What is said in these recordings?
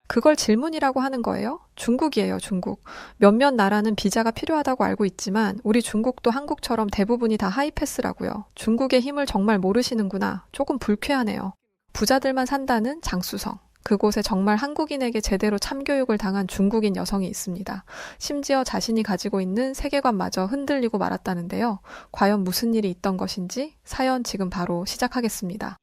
그걸 질문이라고 하는 거예요? 중국이에요, 중국. 몇몇 나라는 비자가 필요하다고 알고 있지만 우리 중국도 한국처럼 대부분이 다 하이패스라고요. 중국의 힘을 정말 모르시는구나. 조금 불쾌하네요. 부자들만 산다는 장쑤성. 그곳에 정말 한국인에게 제대로 참교육을 당한 중국인 여성이 있습니다. 심지어 자신이 가지고 있는 세계관마저 흔들리고 말았다는데요. 과연 무슨 일이 있던 것인지 사연 지금 바로 시작하겠습니다.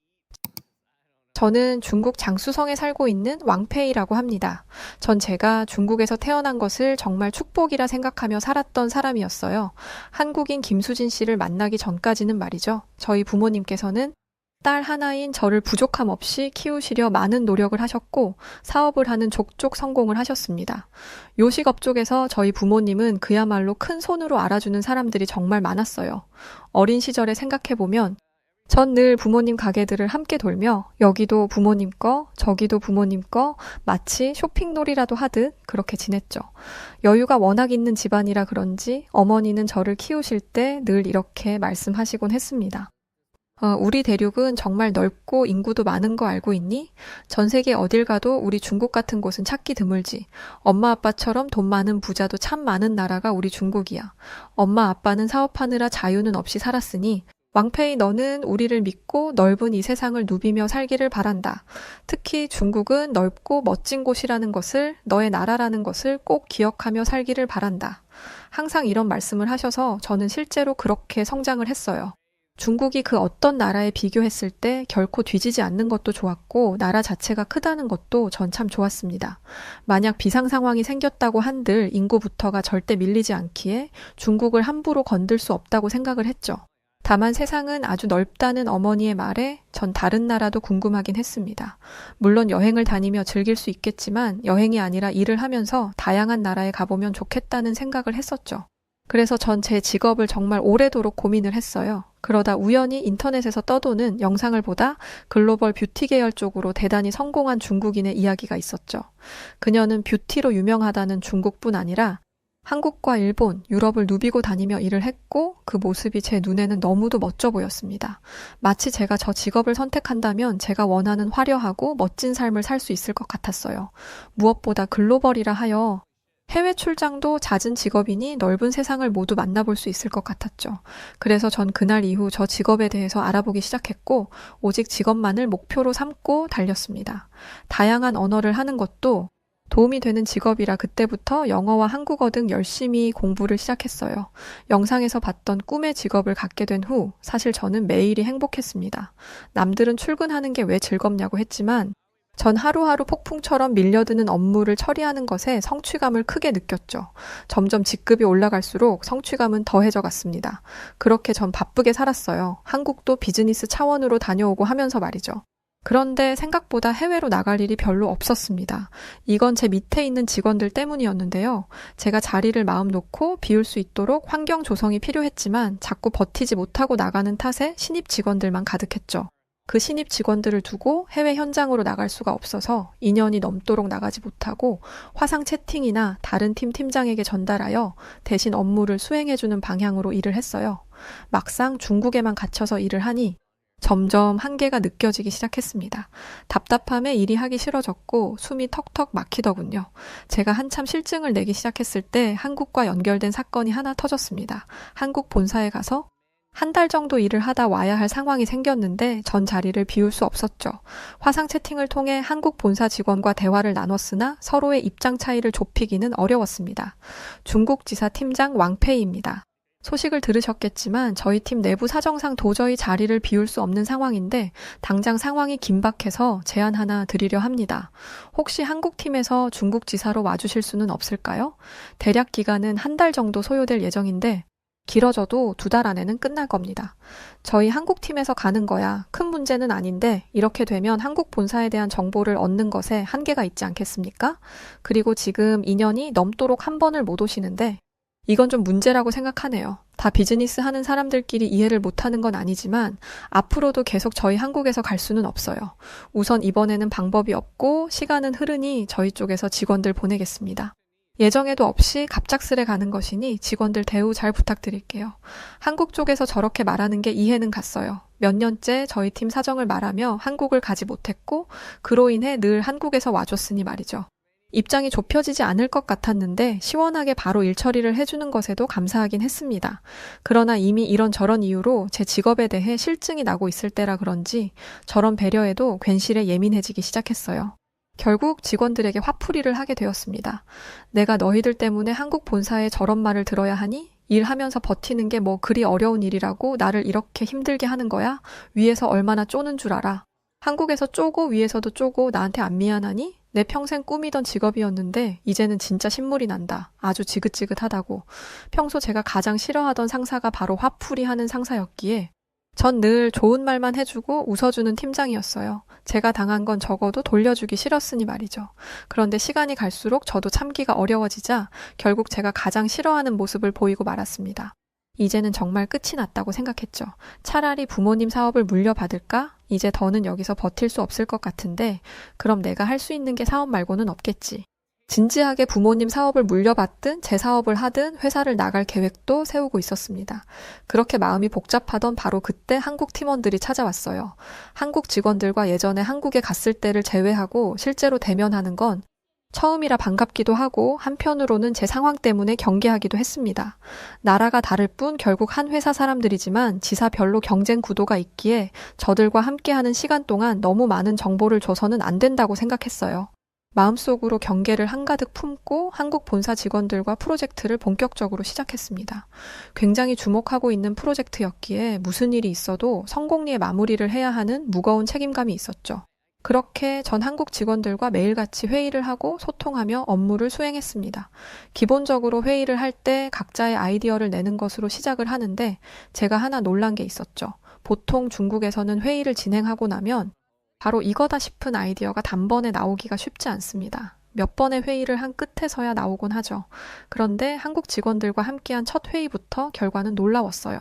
저는 중국 장쑤성에 살고 있는 왕페이라고 합니다. 전 제가 중국에서 태어난 것을 정말 축복이라 생각하며 살았던 사람이었어요. 한국인 김수진 씨를 만나기 전까지는 말이죠. 저희 부모님께서는 딸 하나인 저를 부족함 없이 키우시려 많은 노력을 하셨고 사업을 하는 족족 성공을 하셨습니다. 요식업 쪽에서 저희 부모님은 그야말로 큰 손으로 알아주는 사람들이 정말 많았어요. 어린 시절에 생각해보면 전 늘 부모님 가게들을 함께 돌며 여기도 부모님 거, 저기도 부모님 거, 마치 쇼핑놀이라도 하듯 그렇게 지냈죠. 여유가 워낙 있는 집안이라 그런지 어머니는 저를 키우실 때 늘 이렇게 말씀하시곤 했습니다. 우리 대륙은 정말 넓고 인구도 많은 거 알고 있니? 전 세계 어딜 가도 우리 중국 같은 곳은 찾기 드물지. 엄마 아빠처럼 돈 많은 부자도 참 많은 나라가 우리 중국이야. 엄마 아빠는 사업하느라 자유는 없이 살았으니 왕페이 너는 우리를 믿고 넓은 이 세상을 누비며 살기를 바란다. 특히 중국은 넓고 멋진 곳이라는 것을, 너의 나라라는 것을 꼭 기억하며 살기를 바란다. 항상 이런 말씀을 하셔서 저는 실제로 그렇게 성장을 했어요. 중국이 그 어떤 나라에 비교했을 때 결코 뒤지지 않는 것도 좋았고 나라 자체가 크다는 것도 전 참 좋았습니다. 만약 비상 상황이 생겼다고 한들 인구부터가 절대 밀리지 않기에 중국을 함부로 건들 수 없다고 생각을 했죠. 다만 세상은 아주 넓다는 어머니의 말에 전 다른 나라도 궁금하긴 했습니다. 물론 여행을 다니며 즐길 수 있겠지만 여행이 아니라 일을 하면서 다양한 나라에 가보면 좋겠다는 생각을 했었죠. 그래서 전 제 직업을 정말 오래도록 고민을 했어요. 그러다 우연히 인터넷에서 떠도는 영상을 보다 글로벌 뷰티 계열 쪽으로 대단히 성공한 중국인의 이야기가 있었죠. 그녀는 뷰티로 유명하다는 중국뿐 아니라 한국과 일본, 유럽을 누비고 다니며 일을 했고 그 모습이 제 눈에는 너무도 멋져 보였습니다. 마치 제가 저 직업을 선택한다면 제가 원하는 화려하고 멋진 삶을 살 수 있을 것 같았어요. 무엇보다 글로벌이라 하여 해외 출장도 잦은 직업이니 넓은 세상을 모두 만나볼 수 있을 것 같았죠. 그래서 전 그날 이후 저 직업에 대해서 알아보기 시작했고 오직 직업만을 목표로 삼고 달렸습니다. 다양한 언어를 하는 것도 도움이 되는 직업이라 그때부터 영어와 한국어 등 열심히 공부를 시작했어요. 영상에서 봤던 꿈의 직업을 갖게 된 후 사실 저는 매일이 행복했습니다. 남들은 출근하는 게 왜 즐겁냐고 했지만 전 하루하루 폭풍처럼 밀려드는 업무를 처리하는 것에 성취감을 크게 느꼈죠. 점점 직급이 올라갈수록 성취감은 더해져 갔습니다. 그렇게 전 바쁘게 살았어요. 한국도 비즈니스 차원으로 다녀오고 하면서 말이죠. 그런데 생각보다 해외로 나갈 일이 별로 없었습니다. 이건 제 밑에 있는 직원들 때문이었는데요. 제가 자리를 마음 놓고 비울 수 있도록 환경 조성이 필요했지만 자꾸 버티지 못하고 나가는 탓에 신입 직원들만 가득했죠. 그 신입 직원들을 두고 해외 현장으로 나갈 수가 없어서 2년이 넘도록 나가지 못하고 화상 채팅이나 다른 팀 팀장에게 전달하여 대신 업무를 수행해주는 방향으로 일을 했어요. 막상 중국에만 갇혀서 일을 하니 점점 한계가 느껴지기 시작했습니다. 답답함에 일이 하기 싫어졌고 숨이 턱턱 막히더군요. 제가 한참 실증을 내기 시작했을 때 한국과 연결된 사건이 하나 터졌습니다. 한국 본사에 가서 한 달 정도 일을 하다 와야 할 상황이 생겼는데 전 자리를 비울 수 없었죠. 화상 채팅을 통해 한국 본사 직원과 대화를 나눴으나 서로의 입장 차이를 좁히기는 어려웠습니다. 중국 지사 팀장 왕페이입니다. 소식을 들으셨겠지만 저희 팀 내부 사정상 도저히 자리를 비울 수 없는 상황인데 당장 상황이 긴박해서 제안 하나 드리려 합니다. 혹시 한국팀에서 중국 지사로 와주실 수는 없을까요? 대략 기간은 한 달 정도 소요될 예정인데 길어져도 2달 안에는 끝날 겁니다. 저희 한국팀에서 가는 거야. 큰 문제는 아닌데 이렇게 되면 한국 본사에 대한 정보를 얻는 것에 한계가 있지 않겠습니까? 그리고 지금 2년이 넘도록 한 번을 못 오시는데 이건 좀 문제라고 생각하네요. 다 비즈니스 하는 사람들끼리 이해를 못하는 건 아니지만 앞으로도 계속 저희 한국에서 갈 수는 없어요. 우선 이번에는 방법이 없고 시간은 흐르니 저희 쪽에서 직원들 보내겠습니다. 예정에도 없이 갑작스레 가는 것이니 직원들 대우 잘 부탁드릴게요. 한국 쪽에서 저렇게 말하는 게 이해는 갔어요. 몇 년째 저희 팀 사정을 말하며 한국을 가지 못했고 그로 인해 늘 한국에서 와줬으니 말이죠. 입장이 좁혀지지 않을 것 같았는데 시원하게 바로 일 처리를 해주는 것에도 감사하긴 했습니다. 그러나 이미 이런저런 이유로 제 직업에 대해 실증이 나고 있을 때라 그런지 저런 배려에도 괜시레 예민해지기 시작했어요. 결국 직원들에게 화풀이를 하게 되었습니다. 내가 너희들 때문에 한국 본사에 저런 말을 들어야 하니? 일하면서 버티는 게 뭐 그리 어려운 일이라고 나를 이렇게 힘들게 하는 거야? 위에서 얼마나 쪼는 줄 알아? 한국에서 쪼고 위에서도 쪼고 나한테 안 미안하니? 내 평생 꿈이던 직업이었는데 이제는 진짜 신물이 난다. 아주 지긋지긋하다고. 평소 제가 가장 싫어하던 상사가 바로 화풀이하는 상사였기에 전 늘 좋은 말만 해주고 웃어주는 팀장이었어요. 제가 당한 건 적어도 돌려주기 싫었으니 말이죠. 그런데 시간이 갈수록 저도 참기가 어려워지자 결국 제가 가장 싫어하는 모습을 보이고 말았습니다. 이제는 정말 끝이 났다고 생각했죠. 차라리 부모님 사업을 물려받을까? 이제 더는 여기서 버틸 수 없을 것 같은데 그럼 내가 할 수 있는 게 사업 말고는 없겠지. 진지하게 부모님 사업을 물려받든 제 사업을 하든 회사를 나갈 계획도 세우고 있었습니다. 그렇게 마음이 복잡하던 바로 그때 한국 팀원들이 찾아왔어요. 한국 직원들과 예전에 한국에 갔을 때를 제외하고 실제로 대면하는 건 처음이라 반갑기도 하고 한편으로는 제 상황 때문에 경계하기도 했습니다. 나라가 다를 뿐 결국 한 회사 사람들이지만 지사별로 경쟁 구도가 있기에 저들과 함께하는 시간 동안 너무 많은 정보를 줘서는 안 된다고 생각했어요. 마음속으로 경계를 한가득 품고 한국 본사 직원들과 프로젝트를 본격적으로 시작했습니다. 굉장히 주목하고 있는 프로젝트였기에 무슨 일이 있어도 성공리에 마무리를 해야 하는 무거운 책임감이 있었죠. 그렇게 전 한국 직원들과 매일같이 회의를 하고 소통하며 업무를 수행했습니다. 기본적으로 회의를 할 때 각자의 아이디어를 내는 것으로 시작을 하는데 제가 하나 놀란 게 있었죠. 보통 중국에서는 회의를 진행하고 나면 바로 이거다 싶은 아이디어가 단번에 나오기가 쉽지 않습니다. 몇 번의 회의를 한 끝에서야 나오곤 하죠. 그런데 한국 직원들과 함께한 첫 회의부터 결과는 놀라웠어요.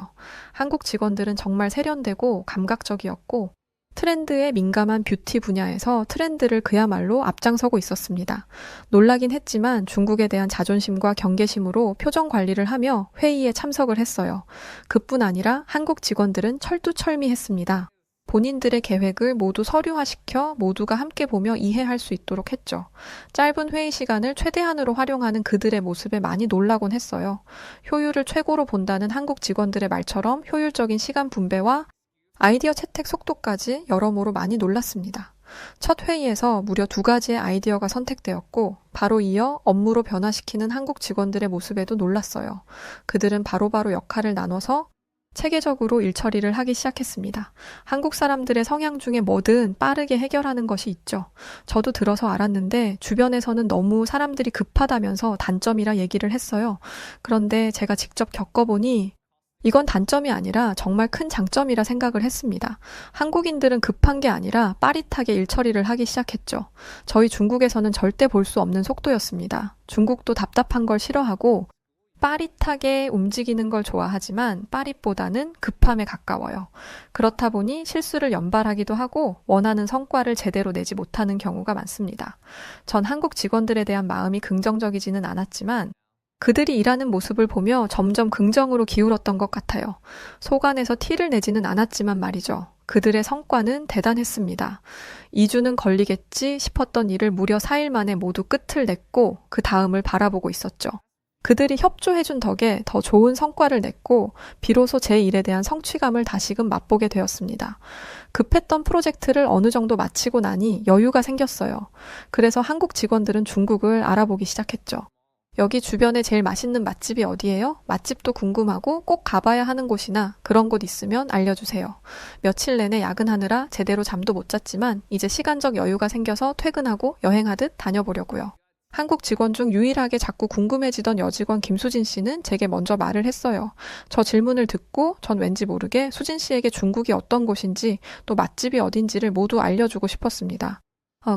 한국 직원들은 정말 세련되고 감각적이었고 트렌드에 민감한 뷰티 분야에서 트렌드를 그야말로 앞장서고 있었습니다. 놀라긴 했지만 중국에 대한 자존심과 경계심으로 표정 관리를 하며 회의에 참석을 했어요. 그뿐 아니라 한국 직원들은 철두철미했습니다. 본인들의 계획을 모두 서류화시켜 모두가 함께 보며 이해할 수 있도록 했죠. 짧은 회의 시간을 최대한으로 활용하는 그들의 모습에 많이 놀라곤 했어요. 효율을 최고로 본다는 한국 직원들의 말처럼 효율적인 시간 분배와 아이디어 채택 속도까지 여러모로 많이 놀랐습니다. 첫 회의에서 무려 2가지의 아이디어가 선택되었고 바로 이어 업무로 변화시키는 한국 직원들의 모습에도 놀랐어요. 그들은 바로바로 역할을 나눠서 체계적으로 일 처리를 하기 시작했습니다. 한국 사람들의 성향 중에 뭐든 빠르게 해결하는 것이 있죠. 저도 들어서 알았는데 주변에서는 너무 사람들이 급하다면서 단점이라 얘기를 했어요. 그런데 제가 직접 겪어보니 이건 단점이 아니라 정말 큰 장점이라 생각을 했습니다. 한국인들은 급한 게 아니라 빠릿하게 일 처리를 하기 시작했죠. 저희 중국에서는 절대 볼 수 없는 속도였습니다. 중국도 답답한 걸 싫어하고 빠릿하게 움직이는 걸 좋아하지만 빠릿보다는 급함에 가까워요. 그렇다 보니 실수를 연발하기도 하고 원하는 성과를 제대로 내지 못하는 경우가 많습니다. 전 한국 직원들에 대한 마음이 긍정적이지는 않았지만 그들이 일하는 모습을 보며 점점 긍정으로 기울었던 것 같아요. 속안에서 티를 내지는 않았지만 말이죠. 그들의 성과는 대단했습니다. 2주는 걸리겠지 싶었던 일을 무려 4일 만에 모두 끝을 냈고 그 다음을 바라보고 있었죠. 그들이 협조해준 덕에 더 좋은 성과를 냈고 비로소 제 일에 대한 성취감을 다시금 맛보게 되었습니다. 급했던 프로젝트를 어느 정도 마치고 나니 여유가 생겼어요. 그래서 한국 직원들은 중국을 알아보기 시작했죠. 여기 주변에 제일 맛있는 맛집이 어디예요? 맛집도 궁금하고 꼭 가봐야 하는 곳이나 그런 곳 있으면 알려주세요. 며칠 내내 야근하느라 제대로 잠도 못 잤지만 이제 시간적 여유가 생겨서 퇴근하고 여행하듯 다녀보려고요. 한국 직원 중 유일하게 자꾸 궁금해지던 여직원 김수진 씨는 제게 먼저 말을 했어요. 저 질문을 듣고 전 왠지 모르게 수진 씨에게 중국이 어떤 곳인지 또 맛집이 어딘지를 모두 알려주고 싶었습니다.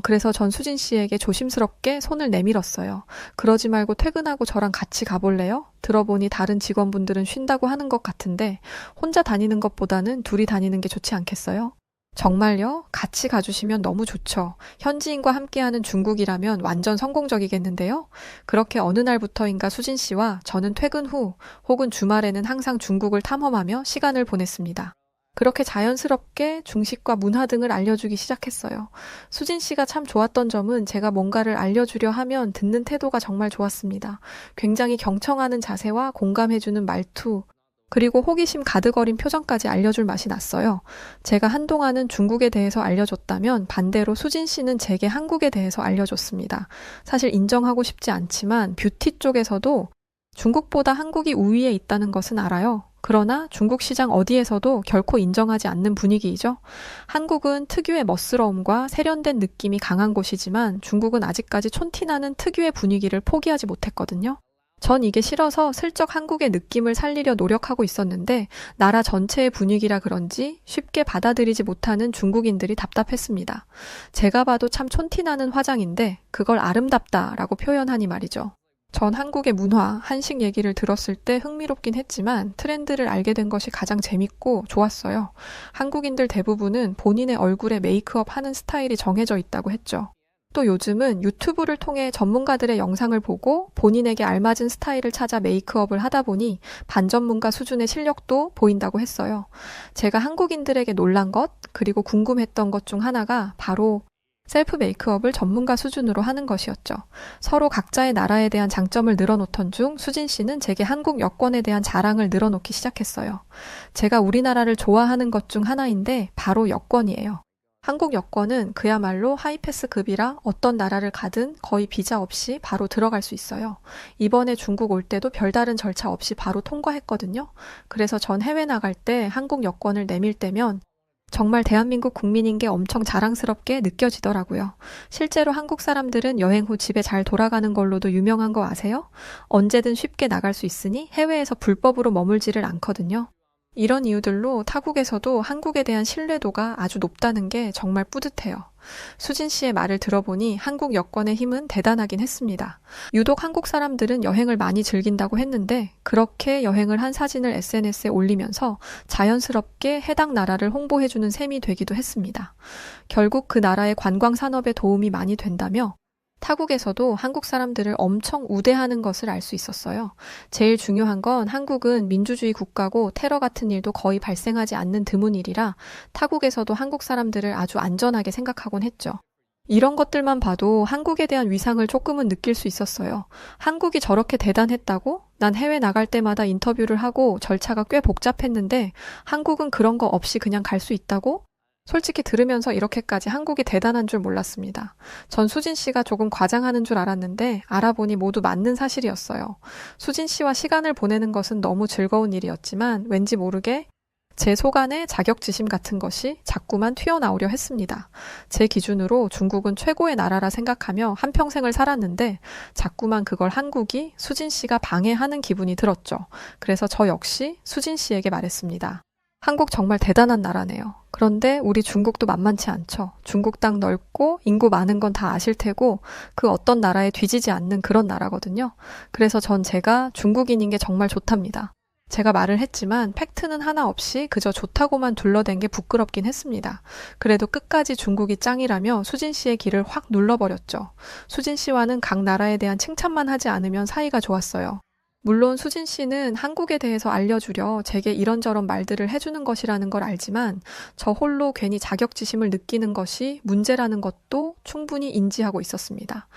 그래서 전 수진 씨에게 조심스럽게 손을 내밀었어요. 그러지 말고 퇴근하고 저랑 같이 가볼래요? 들어보니 다른 직원분들은 쉰다고 하는 것 같은데 혼자 다니는 것보다는 둘이 다니는 게 좋지 않겠어요? 정말요? 같이 가주시면 너무 좋죠. 현지인과 함께하는 중국이라면 완전 성공적이겠는데요? 그렇게 어느 날부터인가 수진 씨와 저는 퇴근 후 혹은 주말에는 항상 중국을 탐험하며 시간을 보냈습니다. 그렇게 자연스럽게 중식과 문화 등을 알려주기 시작했어요. 수진 씨가 참 좋았던 점은 제가 뭔가를 알려주려 하면 듣는 태도가 정말 좋았습니다. 굉장히 경청하는 자세와 공감해주는 말투, 그리고 호기심 가득 어린 표정까지 알려줄 맛이 났어요. 제가 한동안은 중국에 대해서 알려줬다면 반대로 수진 씨는 제게 한국에 대해서 알려줬습니다. 사실 인정하고 싶지 않지만 뷰티 쪽에서도 중국보다 한국이 우위에 있다는 것은 알아요. 그러나 중국 시장 어디에서도 결코 인정하지 않는 분위기이죠. 한국은 특유의 멋스러움과 세련된 느낌이 강한 곳이지만 중국은 아직까지 촌티나는 특유의 분위기를 포기하지 못했거든요. 전 이게 싫어서 슬쩍 한국의 느낌을 살리려 노력하고 있었는데 나라 전체의 분위기라 그런지 쉽게 받아들이지 못하는 중국인들이 답답했습니다. 제가 봐도 참 촌티나는 화장인데 그걸 아름답다라고 표현하니 말이죠. 전 한국의 문화, 한식 얘기를 들었을 때 흥미롭긴 했지만 트렌드를 알게 된 것이 가장 재밌고 좋았어요. 한국인들 대부분은 본인의 얼굴에 메이크업 하는 스타일이 정해져 있다고 했죠. 또 요즘은 유튜브를 통해 전문가들의 영상을 보고 본인에게 알맞은 스타일을 찾아 메이크업을 하다 보니 반전문가 수준의 실력도 보인다고 했어요. 제가 한국인들에게 놀란 것, 그리고 궁금했던 것 중 하나가 바로 셀프 메이크업을 전문가 수준으로 하는 것이었죠. 서로 각자의 나라에 대한 장점을 늘어놓던 중 수진 씨는 제게 한국 여권에 대한 자랑을 늘어놓기 시작했어요. 제가 우리나라를 좋아하는 것 중 하나인데 바로 여권이에요. 한국 여권은 그야말로 하이패스급이라 어떤 나라를 가든 거의 비자 없이 바로 들어갈 수 있어요. 이번에 중국 올 때도 별다른 절차 없이 바로 통과했거든요. 그래서 전 해외 나갈 때 한국 여권을 내밀 때면 정말 대한민국 국민인 게 엄청 자랑스럽게 느껴지더라고요. 실제로 한국 사람들은 여행 후 집에 잘 돌아가는 걸로도 유명한 거 아세요? 언제든 쉽게 나갈 수 있으니 해외에서 불법으로 머물지를 않거든요. 이런 이유들로 타국에서도 한국에 대한 신뢰도가 아주 높다는 게 정말 뿌듯해요. 수진 씨의 말을 들어보니 한국 여권의 힘은 대단하긴 했습니다. 유독 한국 사람들은 여행을 많이 즐긴다고 했는데 그렇게 여행을 한 사진을 SNS에 올리면서 자연스럽게 해당 나라를 홍보해주는 셈이 되기도 했습니다. 결국 그 나라의 관광 산업에 도움이 많이 된다며 타국에서도 한국 사람들을 엄청 우대하는 것을 알 수 있었어요. 제일 중요한 건 한국은 민주주의 국가고 테러 같은 일도 거의 발생하지 않는 드문 일이라 타국에서도 한국 사람들을 아주 안전하게 생각하곤 했죠. 이런 것들만 봐도 한국에 대한 위상을 조금은 느낄 수 있었어요. 한국이 저렇게 대단했다고? 난 해외 나갈 때마다 인터뷰를 하고 절차가 꽤 복잡했는데 한국은 그런 거 없이 그냥 갈 수 있다고? 솔직히 들으면서 이렇게까지 한국이 대단한 줄 몰랐습니다. 전 수진 씨가 조금 과장하는 줄 알았는데 알아보니 모두 맞는 사실이었어요. 수진 씨와 시간을 보내는 것은 너무 즐거운 일이었지만 왠지 모르게 제 속안에 자격지심 같은 것이 자꾸만 튀어나오려 했습니다. 제 기준으로 중국은 최고의 나라라 생각하며 한평생을 살았는데 자꾸만 그걸 한국이 수진 씨가 방해하는 기분이 들었죠. 그래서 저 역시 수진 씨에게 말했습니다. 한국 정말 대단한 나라네요. 그런데 우리 중국도 만만치 않죠. 중국 땅 넓고 인구 많은 건 다 아실 테고 그 어떤 나라에 뒤지지 않는 그런 나라거든요. 그래서 전 제가 중국인인 게 정말 좋답니다. 제가 말을 했지만 팩트는 하나 없이 그저 좋다고만 둘러댄 게 부끄럽긴 했습니다. 그래도 끝까지 중국이 짱이라며 수진 씨의 길을 확 눌러버렸죠. 수진 씨와는 각 나라에 대한 칭찬만 하지 않으면 사이가 좋았어요. 물론 수진 씨는 한국에 대해서 알려주려 제게 이런저런 말들을 해주는 것이라는 걸 알지만 저 홀로 괜히 자격지심을 느끼는 것이 문제라는 것도 충분히 인지하고 있었습니다.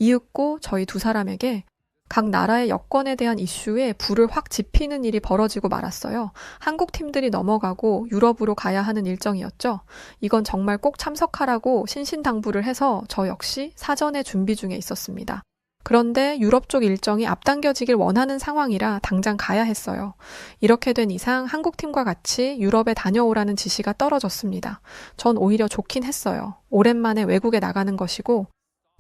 이윽고 저희 두 사람에게 각 나라의 여권에 대한 이슈에 불을 확 지피는 일이 벌어지고 말았어요. 한국 팀들이 넘어가고 유럽으로 가야 하는 일정이었죠. 이건 정말 꼭 참석하라고 신신당부를 해서 저 역시 사전에 준비 중에 있었습니다. 그런데 유럽 쪽 일정이 앞당겨지길 원하는 상황이라 당장 가야 했어요. 이렇게 된 이상 한국팀과 같이 유럽에 다녀오라는 지시가 떨어졌습니다. 전 오히려 좋긴 했어요. 오랜만에 외국에 나가는 것이고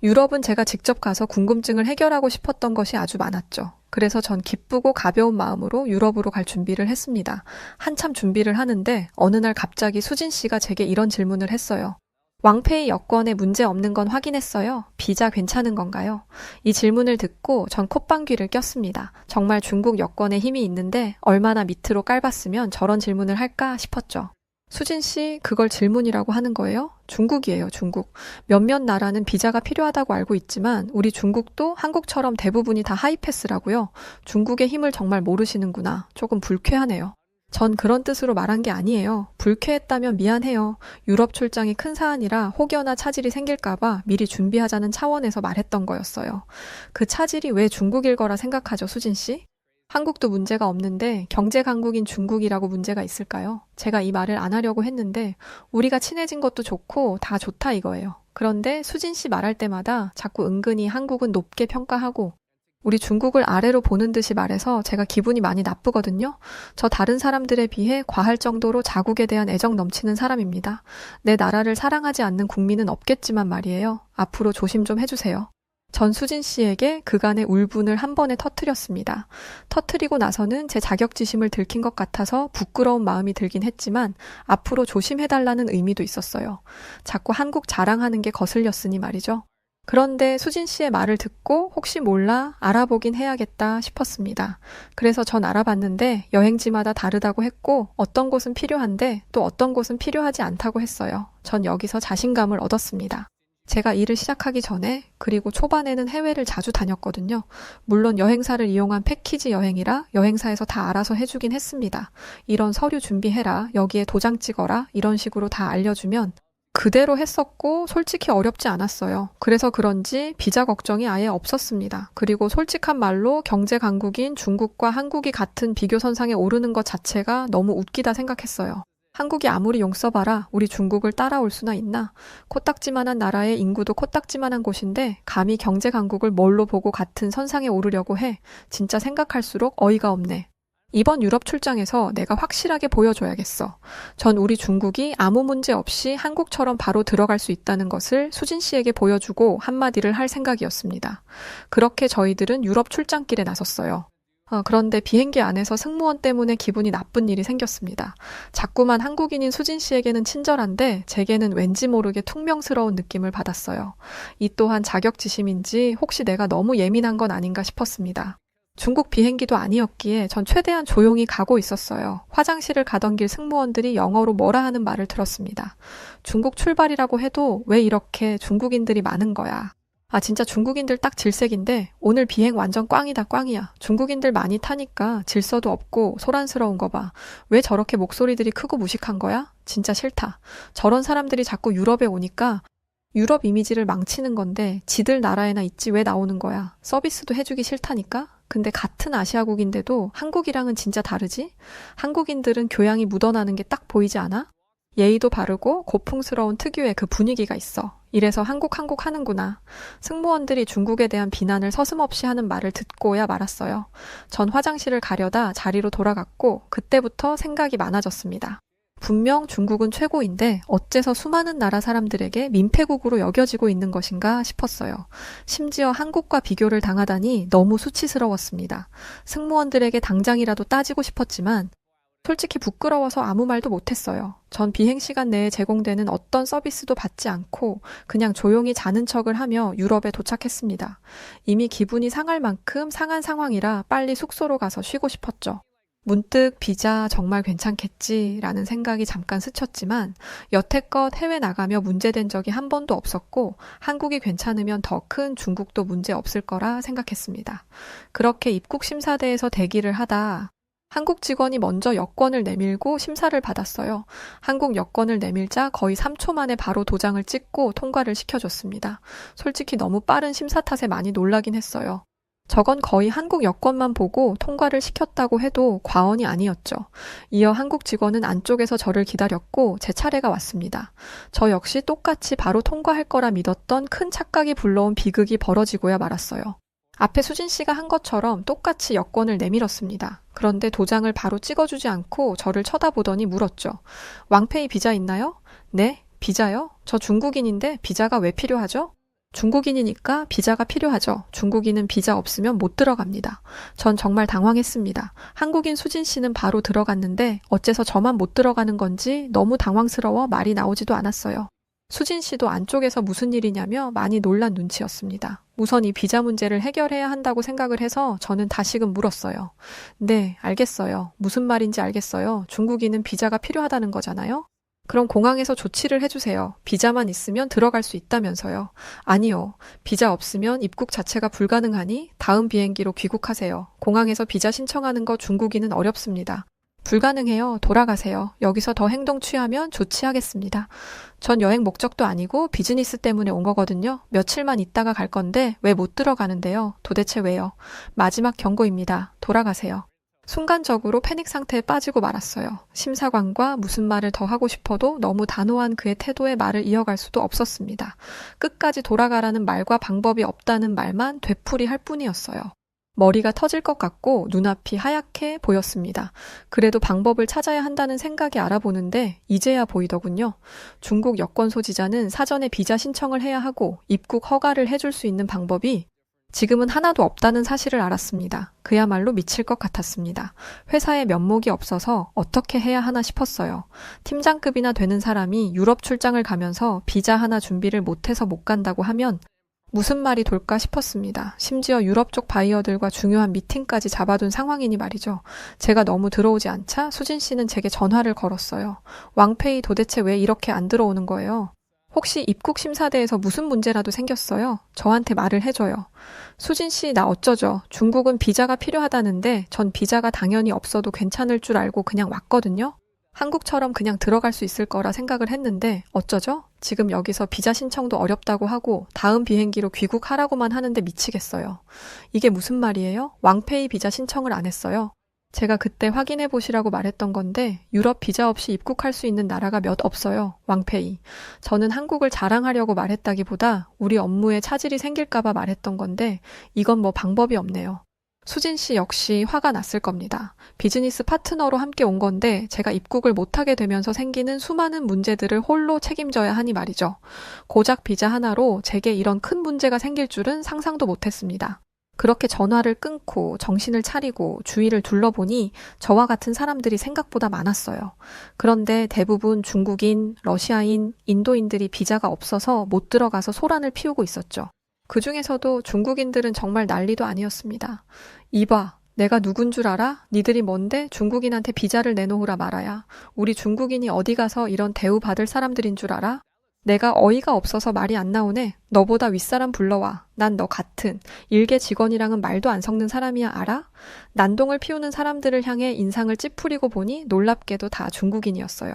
유럽은 제가 직접 가서 궁금증을 해결하고 싶었던 것이 아주 많았죠. 그래서 전 기쁘고 가벼운 마음으로 유럽으로 갈 준비를 했습니다. 한참 준비를 하는데 어느 날 갑자기 수진 씨가 제게 이런 질문을 했어요. 왕페이 여권에 문제 없는 건 확인했어요. 비자 괜찮은 건가요? 이 질문을 듣고 전 콧방귀를 꼈습니다. 정말 중국 여권에 힘이 있는데 얼마나 밑으로 깔봤으면 저런 질문을 할까 싶었죠. 수진 씨, 그걸 질문이라고 하는 거예요? 중국이에요, 중국. 몇몇 나라는 비자가 필요하다고 알고 있지만 우리 중국도 한국처럼 대부분이 다 하이패스라고요. 중국의 힘을 정말 모르시는구나. 조금 불쾌하네요. 전 그런 뜻으로 말한 게 아니에요. 불쾌했다면 미안해요. 유럽 출장이 큰 사안이라 혹여나 차질이 생길까봐 미리 준비하자는 차원에서 말했던 거였어요. 그 차질이 왜 중국일 거라 생각하죠, 수진 씨? 한국도 문제가 없는데 경제 강국인 중국이라고 문제가 있을까요? 제가 이 말을 안 하려고 했는데 우리가 친해진 것도 좋고 다 좋다 이거예요. 그런데 수진 씨 말할 때마다 자꾸 은근히 한국은 높게 평가하고 우리 중국을 아래로 보는 듯이 말해서 제가 기분이 많이 나쁘거든요. 저 다른 사람들에 비해 과할 정도로 자국에 대한 애정 넘치는 사람입니다. 내 나라를 사랑하지 않는 국민은 없겠지만 말이에요. 앞으로 조심 좀 해주세요. 전 수진 씨에게 그간의 울분을 한 번에 터뜨렸습니다. 터뜨리고 나서는 제 자격지심을 들킨 것 같아서 부끄러운 마음이 들긴 했지만 앞으로 조심해달라는 의미도 있었어요. 자꾸 한국 자랑하는 게 거슬렸으니 말이죠. 그런데 수진 씨의 말을 듣고 혹시 몰라 알아보긴 해야겠다 싶었습니다. 그래서 전 알아봤는데 여행지마다 다르다고 했고 어떤 곳은 필요한데 또 어떤 곳은 필요하지 않다고 했어요. 전 여기서 자신감을 얻었습니다. 제가 일을 시작하기 전에 그리고 초반에는 해외를 자주 다녔거든요. 물론 여행사를 이용한 패키지 여행이라 여행사에서 다 알아서 해주긴 했습니다. 이런 서류 준비해라, 여기에 도장 찍어라 이런 식으로 다 알려주면 그대로 했었고 솔직히 어렵지 않았어요. 그래서 그런지 비자 걱정이 아예 없었습니다. 그리고 솔직한 말로 경제 강국인 중국과 한국이 같은 비교선상에 오르는 것 자체가 너무 웃기다 생각했어요. 한국이 아무리 용 써봐라 우리 중국을 따라올 수나 있나? 코딱지만한 나라의 인구도 코딱지만한 곳인데 감히 경제 강국을 뭘로 보고 같은 선상에 오르려고 해. 진짜 생각할수록 어이가 없네. 이번 유럽 출장에서 내가 확실하게 보여줘야겠어. 전 우리 중국이 아무 문제 없이 한국처럼 바로 들어갈 수 있다는 것을 수진 씨에게 보여주고 한마디를 할 생각이었습니다. 그렇게 저희들은 유럽 출장길에 나섰어요. 그런데 비행기 안에서 승무원 때문에 기분이 나쁜 일이 생겼습니다. 자꾸만 한국인인 수진 씨에게는 친절한데 제게는 왠지 모르게 퉁명스러운 느낌을 받았어요. 이 또한 자격지심인지 혹시 내가 너무 예민한 건 아닌가 싶었습니다. 중국 비행기도 아니었기에 전 최대한 조용히 가고 있었어요. 화장실을 가던 길 승무원들이 영어로 뭐라 하는 말을 들었습니다. 중국 출발이라고 해도 왜 이렇게 중국인들이 많은 거야? 진짜 중국인들 딱 질색인데 오늘 비행 완전 꽝이다 꽝이야. 중국인들 많이 타니까 질서도 없고 소란스러운 거 봐. 왜 저렇게 목소리들이 크고 무식한 거야? 진짜 싫다. 저런 사람들이 자꾸 유럽에 오니까 유럽 이미지를 망치는 건데 지들 나라에나 있지 왜 나오는 거야? 서비스도 해주기 싫다니까? 근데 같은 아시아국인데도 한국이랑은 진짜 다르지? 한국인들은 교양이 묻어나는 게 딱 보이지 않아? 예의도 바르고 고풍스러운 특유의 그 분위기가 있어. 이래서 한국 하는구나. 승무원들이 중국에 대한 비난을 서슴없이 하는 말을 듣고야 말았어요. 전 화장실을 가려다 자리로 돌아갔고 그때부터 생각이 많아졌습니다. 분명 중국은 최고인데 어째서 수많은 나라 사람들에게 민폐국으로 여겨지고 있는 것인가 싶었어요. 심지어 한국과 비교를 당하다니 너무 수치스러웠습니다. 승무원들에게 당장이라도 따지고 싶었지만 솔직히 부끄러워서 아무 말도 못했어요. 전 비행시간 내에 제공되는 어떤 서비스도 받지 않고 그냥 조용히 자는 척을 하며 유럽에 도착했습니다. 이미 기분이 상할 만큼 상한 상황이라 빨리 숙소로 가서 쉬고 싶었죠. 문득 비자 정말 괜찮겠지라는 생각이 잠깐 스쳤지만 여태껏 해외 나가며 문제된 적이 한 번도 없었고 한국이 괜찮으면 더 큰 중국도 문제 없을 거라 생각했습니다. 그렇게 입국 심사대에서 대기를 하다 한국 직원이 먼저 여권을 내밀고 심사를 받았어요. 한국 여권을 내밀자 거의 3초 만에 바로 도장을 찍고 통과를 시켜줬습니다. 솔직히 너무 빠른 심사 탓에 많이 놀라긴 했어요. 저건 거의 한국 여권만 보고 통과를 시켰다고 해도 과언이 아니었죠. 이어 한국 직원은 안쪽에서 저를 기다렸고 제 차례가 왔습니다. 저 역시 똑같이 바로 통과할 거라 믿었던 큰 착각이 불러온 비극이 벌어지고야 말았어요. 앞에 수진 씨가 한 것처럼 똑같이 여권을 내밀었습니다. 그런데 도장을 바로 찍어주지 않고 저를 쳐다보더니 물었죠. 왕페이 비자 있나요? 네, 비자요? 저 중국인인데 비자가 왜 필요하죠? 중국인이니까 비자가 필요하죠. 중국인은 비자 없으면 못 들어갑니다. 전 정말 당황했습니다. 한국인 수진 씨는 바로 들어갔는데 어째서 저만 못 들어가는 건지 너무 당황스러워 말이 나오지도 않았어요. 수진 씨도 안쪽에서 무슨 일이냐며 많이 놀란 눈치였습니다. 우선 이 비자 문제를 해결해야 한다고 생각을 해서 저는 다시금 물었어요. 네, 알겠어요. 무슨 말인지 알겠어요. 중국인은 비자가 필요하다는 거잖아요? 그럼 공항에서 조치를 해주세요. 비자만 있으면 들어갈 수 있다면서요. 아니요. 비자 없으면 입국 자체가 불가능하니 다음 비행기로 귀국하세요. 공항에서 비자 신청하는 거 중국인은 어렵습니다. 불가능해요. 돌아가세요. 여기서 더 행동 취하면 조치하겠습니다. 전 여행 목적도 아니고 비즈니스 때문에 온 거거든요. 며칠만 있다가 갈 건데 왜 못 들어가는데요? 도대체 왜요? 마지막 경고입니다. 돌아가세요. 순간적으로 패닉 상태에 빠지고 말았어요. 심사관과 무슨 말을 더 하고 싶어도 너무 단호한 그의 태도에 말을 이어갈 수도 없었습니다. 끝까지 돌아가라는 말과 방법이 없다는 말만 되풀이할 뿐이었어요. 머리가 터질 것 같고 눈앞이 하얗게 보였습니다. 그래도 방법을 찾아야 한다는 생각이 알아보는데 이제야 보이더군요. 중국 여권 소지자는 사전에 비자 신청을 해야 하고 입국 허가를 해줄 수 있는 방법이 지금은 하나도 없다는 사실을 알았습니다. 그야말로 미칠 것 같았습니다. 회사에 면목이 없어서 어떻게 해야 하나 싶었어요. 팀장급이나 되는 사람이 유럽 출장을 가면서 비자 하나 준비를 못해서 못 간다고 하면 무슨 말이 돌까 싶었습니다. 심지어 유럽 쪽 바이어들과 중요한 미팅까지 잡아둔 상황이니 말이죠. 제가 너무 들어오지 않자 수진 씨는 제게 전화를 걸었어요. 왕페이 도대체 왜 이렇게 안 들어오는 거예요? 혹시 입국 심사대에서 무슨 문제라도 생겼어요? 저한테 말을 해줘요. 수진 씨, 나 어쩌죠? 중국은 비자가 필요하다는데 전 비자가 당연히 없어도 괜찮을 줄 알고 그냥 왔거든요. 한국처럼 그냥 들어갈 수 있을 거라 생각을 했는데 어쩌죠? 지금 여기서 비자 신청도 어렵다고 하고 다음 비행기로 귀국하라고만 하는데 미치겠어요. 이게 무슨 말이에요? 왕페이 비자 신청을 안 했어요. 제가 그때 확인해 보시라고 말했던 건데 유럽 비자 없이 입국할 수 있는 나라가 몇 없어요. 왕페이. 저는 한국을 자랑하려고 말했다기보다 우리 업무에 차질이 생길까 봐 말했던 건데 이건 뭐 방법이 없네요. 수진 씨 역시 화가 났을 겁니다. 비즈니스 파트너로 함께 온 건데 제가 입국을 못하게 되면서 생기는 수많은 문제들을 홀로 책임져야 하니 말이죠. 고작 비자 하나로 제게 이런 큰 문제가 생길 줄은 상상도 못했습니다. 그렇게 전화를 끊고 정신을 차리고 주위를 둘러보니 저와 같은 사람들이 생각보다 많았어요. 그런데 대부분 중국인, 러시아인, 인도인들이 비자가 없어서 못 들어가서 소란을 피우고 있었죠. 그 중에서도 중국인들은 정말 난리도 아니었습니다. 이봐, 내가 누군 줄 알아? 니들이 뭔데 중국인한테 비자를 내놓으라 말아야. 우리 중국인이 어디 가서 이런 대우 받을 사람들인 줄 알아? 내가 어이가 없어서 말이 안 나오네. 너보다 윗사람 불러와. 난 너 같은 일개 직원이랑은 말도 안 섞는 사람이야 알아? 난동을 피우는 사람들을 향해 인상을 찌푸리고 보니 놀랍게도 다 중국인이었어요.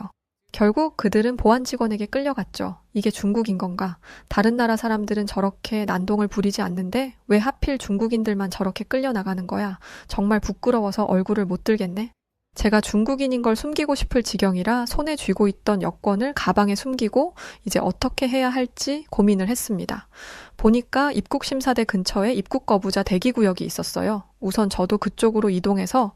결국 그들은 보안 직원에게 끌려갔죠. 이게 중국인 건가? 다른 나라 사람들은 저렇게 난동을 부리지 않는데 왜 하필 중국인들만 저렇게 끌려나가는 거야? 정말 부끄러워서 얼굴을 못 들겠네. 제가 중국인인 걸 숨기고 싶을 지경이라 손에 쥐고 있던 여권을 가방에 숨기고 이제 어떻게 해야 할지 고민을 했습니다. 보니까 입국심사대 근처에 입국 거부자 대기구역이 있었어요. 우선 저도 그쪽으로 이동해서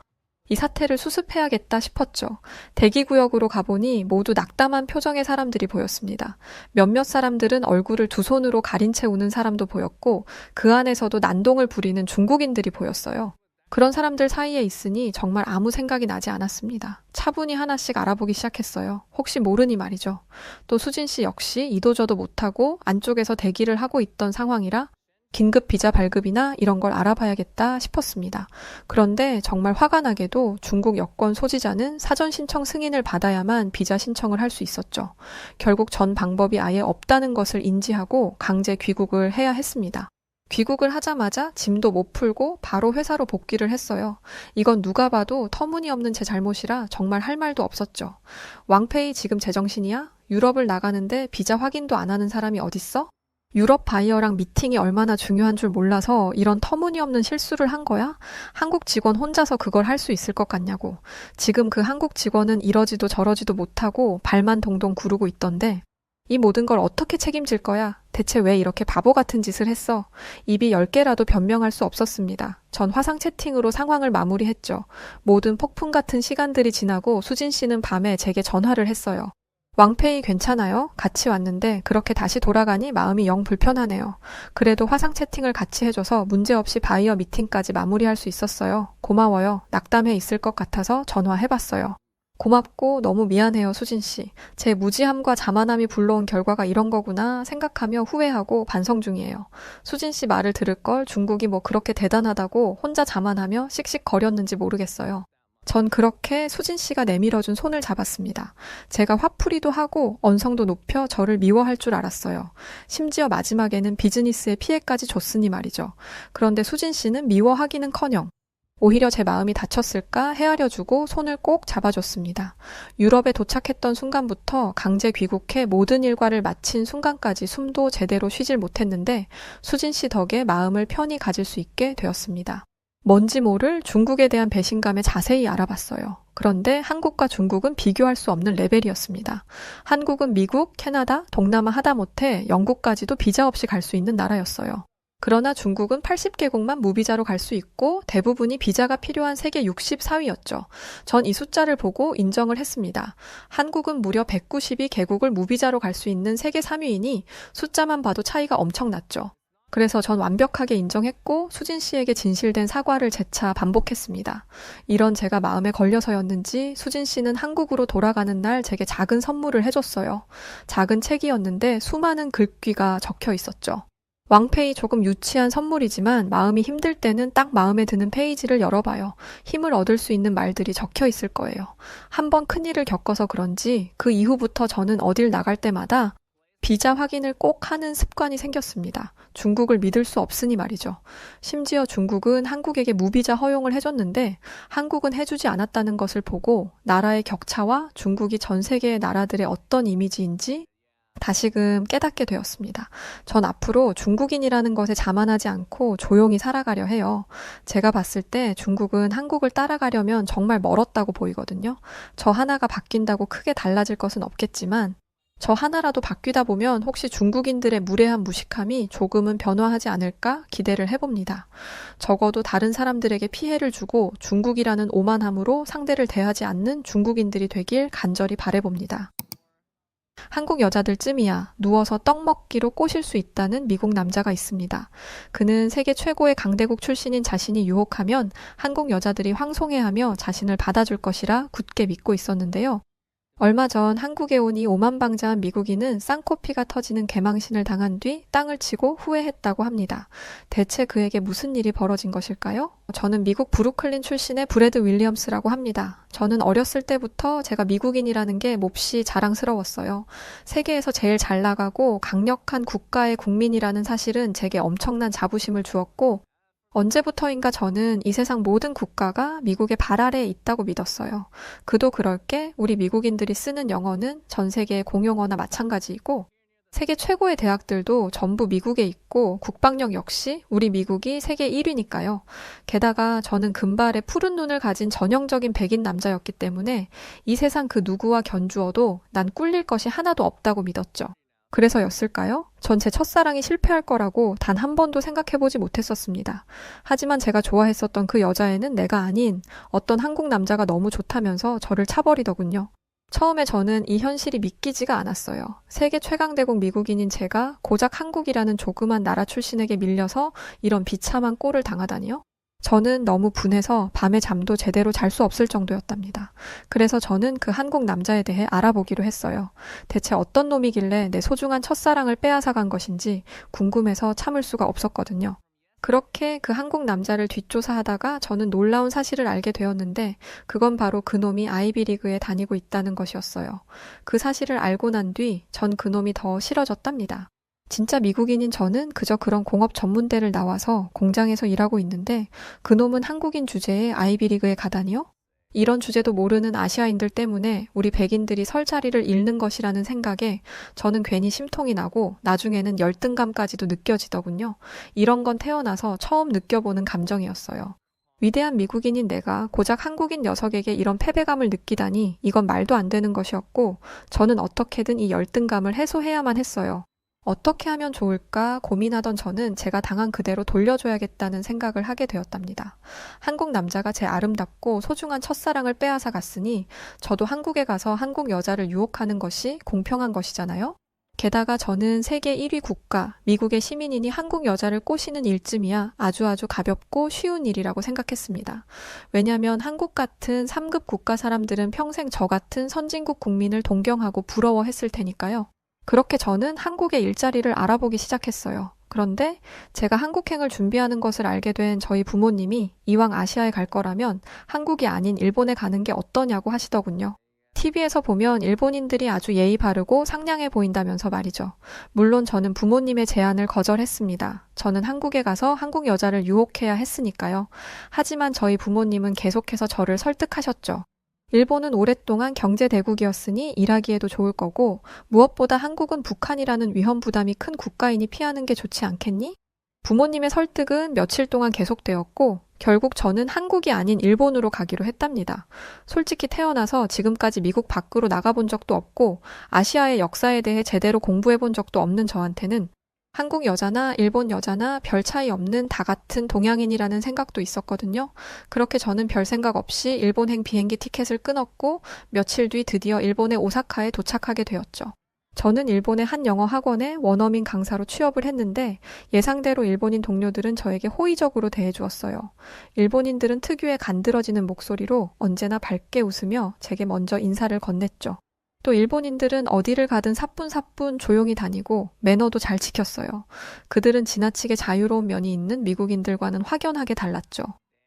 이 사태를 수습해야겠다 싶었죠. 대기구역으로 가보니 모두 낙담한 표정의 사람들이 보였습니다. 몇몇 사람들은 얼굴을 두 손으로 가린 채 우는 사람도 보였고 그 안에서도 난동을 부리는 중국인들이 보였어요. 그런 사람들 사이에 있으니 정말 아무 생각이 나지 않았습니다. 차분히 하나씩 알아보기 시작했어요. 혹시 모르니 말이죠. 또 수진 씨 역시 이도저도 못하고 안쪽에서 대기를 하고 있던 상황이라 긴급 비자 발급이나 이런 걸 알아봐야겠다 싶었습니다. 그런데 정말 화가 나게도 중국 여권 소지자는 사전 신청 승인을 받아야만 비자 신청을 할 수 있었죠. 결국 전 방법이 아예 없다는 것을 인지하고 강제 귀국을 해야 했습니다. 귀국을 하자마자 짐도 못 풀고 바로 회사로 복귀를 했어요. 이건 누가 봐도 터무니없는 제 잘못이라 정말 할 말도 없었죠. 왕페이 지금 제정신이야? 유럽을 나가는데 비자 확인도 안 하는 사람이 어딨어? 유럽 바이어랑 미팅이 얼마나 중요한 줄 몰라서 이런 터무니없는 실수를 한 거야? 한국 직원 혼자서 그걸 할 수 있을 것 같냐고. 지금 그 한국 직원은 이러지도 저러지도 못하고 발만 동동 구르고 있던데 이 모든 걸 어떻게 책임질 거야? 대체 왜 이렇게 바보 같은 짓을 했어? 입이 10개라도 변명할 수 없었습니다. 전 화상 채팅으로 상황을 마무리했죠. 모든 폭풍 같은 시간들이 지나고 수진 씨는 밤에 제게 전화를 했어요. 왕페이 괜찮아요? 같이 왔는데 그렇게 다시 돌아가니 마음이 영 불편하네요. 그래도 화상 채팅을 같이 해줘서 문제없이 바이어 미팅까지 마무리할 수 있었어요. 고마워요. 낙담해 있을 것 같아서 전화해봤어요. 고맙고 너무 미안해요, 수진 씨. 제 무지함과 자만함이 불러온 결과가 이런 거구나 생각하며 후회하고 반성 중이에요. 수진 씨 말을 들을 걸 중국이 뭐 그렇게 대단하다고 혼자 자만하며 씩씩거렸는지 모르겠어요. 전 그렇게 수진 씨가 내밀어준 손을 잡았습니다. 제가 화풀이도 하고 언성도 높여 저를 미워할 줄 알았어요. 심지어 마지막에는 비즈니스에 피해까지 줬으니 말이죠. 그런데 수진 씨는 미워하기는커녕 오히려 제 마음이 다쳤을까 헤아려주고 손을 꼭 잡아줬습니다. 유럽에 도착했던 순간부터 강제 귀국해 모든 일과를 마친 순간까지 숨도 제대로 쉬질 못했는데 수진 씨 덕에 마음을 편히 가질 수 있게 되었습니다. 뭔지 모를 중국에 대한 배신감에 자세히 알아봤어요. 그런데 한국과 중국은 비교할 수 없는 레벨이었습니다. 한국은 미국, 캐나다, 동남아 하다못해 영국까지도 비자 없이 갈 수 있는 나라였어요. 그러나 중국은 80개국만 무비자로 갈 수 있고 대부분이 비자가 필요한 세계 64위였죠. 전 이 숫자를 보고 인정을 했습니다. 한국은 무려 192개국을 무비자로 갈 수 있는 세계 3위이니 숫자만 봐도 차이가 엄청났죠. 그래서 전 완벽하게 인정했고 수진 씨에게 진실된 사과를 재차 반복했습니다. 이런 제가 마음에 걸려서였는지 수진 씨는 한국으로 돌아가는 날 제게 작은 선물을 해줬어요. 작은 책이었는데 수많은 글귀가 적혀 있었죠. 왕페이 조금 유치한 선물이지만 마음이 힘들 때는 딱 마음에 드는 페이지를 열어봐요. 힘을 얻을 수 있는 말들이 적혀 있을 거예요. 한번 큰일을 겪어서 그런지 그 이후부터 저는 어딜 나갈 때마다 비자 확인을 꼭 하는 습관이 생겼습니다. 중국을 믿을 수 없으니 말이죠. 심지어 중국은 한국에게 무비자 허용을 해줬는데 한국은 해주지 않았다는 것을 보고 나라의 격차와 중국이 전 세계의 나라들의 어떤 이미지인지 다시금 깨닫게 되었습니다. 전 앞으로 중국인이라는 것에 자만하지 않고 조용히 살아가려 해요. 제가 봤을 때 중국은 한국을 따라가려면 정말 멀었다고 보이거든요. 저 하나가 바뀐다고 크게 달라질 것은 없겠지만 저 하나라도 바뀌다 보면 혹시 중국인들의 무례한 무식함이 조금은 변화하지 않을까 기대를 해봅니다. 적어도 다른 사람들에게 피해를 주고 중국이라는 오만함으로 상대를 대하지 않는 중국인들이 되길 간절히 바라봅니다. 한국 여자들쯤이야 누워서 떡 먹기로 꼬실 수 있다는 미국 남자가 있습니다. 그는 세계 최고의 강대국 출신인 자신이 유혹하면 한국 여자들이 황송해하며 자신을 받아줄 것이라 굳게 믿고 있었는데요. 얼마 전 한국에 온 이 오만방자한 미국인은 쌍코피가 터지는 개망신을 당한 뒤 땅을 치고 후회했다고 합니다. 대체 그에게 무슨 일이 벌어진 것일까요? 저는 미국 브루클린 출신의 브래드 윌리엄스라고 합니다. 저는 어렸을 때부터 제가 미국인이라는 게 몹시 자랑스러웠어요. 세계에서 제일 잘 나가고 강력한 국가의 국민이라는 사실은 제게 엄청난 자부심을 주었고 언제부터인가 저는 이 세상 모든 국가가 미국의 발 아래에 있다고 믿었어요. 그도 그럴 게 우리 미국인들이 쓰는 영어는 전 세계의 공용어나 마찬가지이고 세계 최고의 대학들도 전부 미국에 있고 국방력 역시 우리 미국이 세계 1위니까요. 게다가 저는 금발의 푸른 눈을 가진 전형적인 백인 남자였기 때문에 이 세상 그 누구와 견주어도 난 꿀릴 것이 하나도 없다고 믿었죠. 그래서였을까요? 전 제 첫사랑이 실패할 거라고 단 한 번도 생각해보지 못했었습니다. 하지만 제가 좋아했었던 그 여자애는 내가 아닌 어떤 한국 남자가 너무 좋다면서 저를 차버리더군요. 처음에 저는 이 현실이 믿기지가 않았어요. 세계 최강대국 미국인인 제가 고작 한국이라는 조그만 나라 출신에게 밀려서 이런 비참한 꼴을 당하다니요? 저는 너무 분해서 밤에 잠도 제대로 잘 수 없을 정도였답니다. 그래서 저는 그 한국 남자에 대해 알아보기로 했어요. 대체 어떤 놈이길래 내 소중한 첫사랑을 빼앗아간 것인지 궁금해서 참을 수가 없었거든요. 그렇게 그 한국 남자를 뒷조사하다가 저는 놀라운 사실을 알게 되었는데 그건 바로 그놈이 아이비리그에 다니고 있다는 것이었어요. 그 사실을 알고 난 뒤 전 그놈이 더 싫어졌답니다. 진짜 미국인인 저는 그저 그런 공업 전문대를 나와서 공장에서 일하고 있는데 그놈은 한국인 주제에 아이비리그에 가다니요? 이런 주제도 모르는 아시아인들 때문에 우리 백인들이 설 자리를 잃는 것이라는 생각에 저는 괜히 심통이 나고 나중에는 열등감까지도 느껴지더군요. 이런 건 태어나서 처음 느껴보는 감정이었어요. 위대한 미국인인 내가 고작 한국인 녀석에게 이런 패배감을 느끼다니 이건 말도 안 되는 것이었고 저는 어떻게든 이 열등감을 해소해야만 했어요. 어떻게 하면 좋을까 고민하던 저는 제가 당한 그대로 돌려줘야겠다는 생각을 하게 되었답니다. 한국 남자가 제 아름답고 소중한 첫사랑을 빼앗아 갔으니 저도 한국에 가서 한국 여자를 유혹하는 것이 공평한 것이잖아요? 게다가 저는 세계 1위 국가, 미국의 시민이니 한국 여자를 꼬시는 일쯤이야 아주 가볍고 쉬운 일이라고 생각했습니다. 왜냐하면 한국 같은 3급 국가 사람들은 평생 저 같은 선진국 국민을 동경하고 부러워했을 테니까요. 그렇게 저는 한국의 일자리를 알아보기 시작했어요. 그런데 제가 한국행을 준비하는 것을 알게 된 저희 부모님이 이왕 아시아에 갈 거라면 한국이 아닌 일본에 가는 게 어떠냐고 하시더군요. TV에서 보면 일본인들이 아주 예의 바르고 상냥해 보인다면서 말이죠. 물론 저는 부모님의 제안을 거절했습니다. 저는 한국에 가서 한국 여자를 유혹해야 했으니까요. 하지만 저희 부모님은 계속해서 저를 설득하셨죠. 일본은 오랫동안 경제 대국이었으니 일하기에도 좋을 거고 무엇보다 한국은 북한이라는 위험 부담이 큰 국가이니 피하는 게 좋지 않겠니? 부모님의 설득은 며칠 동안 계속되었고 결국 저는 한국이 아닌 일본으로 가기로 했답니다. 솔직히 태어나서 지금까지 미국 밖으로 나가본 적도 없고 아시아의 역사에 대해 제대로 공부해본 적도 없는 저한테는 한국 여자나 일본 여자나 별 차이 없는 다 같은 동양인이라는 생각도 있었거든요. 그렇게 저는 별 생각 없이 일본행 비행기 티켓을 끊었고 며칠 뒤 드디어 일본의 오사카에 도착하게 되었죠. 저는 일본의 한 영어 학원에 원어민 강사로 취업을 했는데 예상대로 일본인 동료들은 저에게 호의적으로 대해주었어요. 일본인들은 특유의 간드러지는 목소리로 언제나 밝게 웃으며 제게 먼저 인사를 건넸죠. 또 일본인들은 어디를 가든 사뿐사뿐 조용히 다니고 매너도 잘 지켰어요. 그들은 지나치게 자유로운 면이 있는 미국인들과는 확연하게 달랐죠.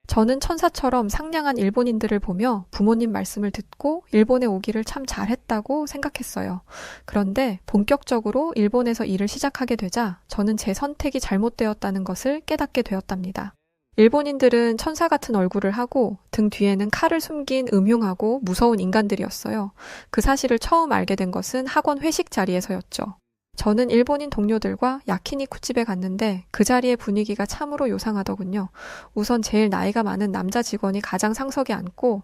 저는 천사처럼 상냥한 일본인들을 보며 부모님 말씀을 듣고 일본에 오기를 참 잘했다고 생각했어요. 그런데 본격적으로 일본에서 일을 시작하게 되자 저는 제 선택이 잘못되었다는 것을 깨닫게 되었답니다. 일본인들은 천사 같은 얼굴을 하고 등 뒤에는 칼을 숨긴 음흉하고 무서운 인간들이었어요. 그 사실을 처음 알게 된 것은 학원 회식 자리에서였죠. 저는 일본인 동료들과 야키니쿠 집에 갔는데 그 자리의 분위기가 참으로 요상하더군요. 우선 제일 나이가 많은 남자 직원이 가장 상석에 앉고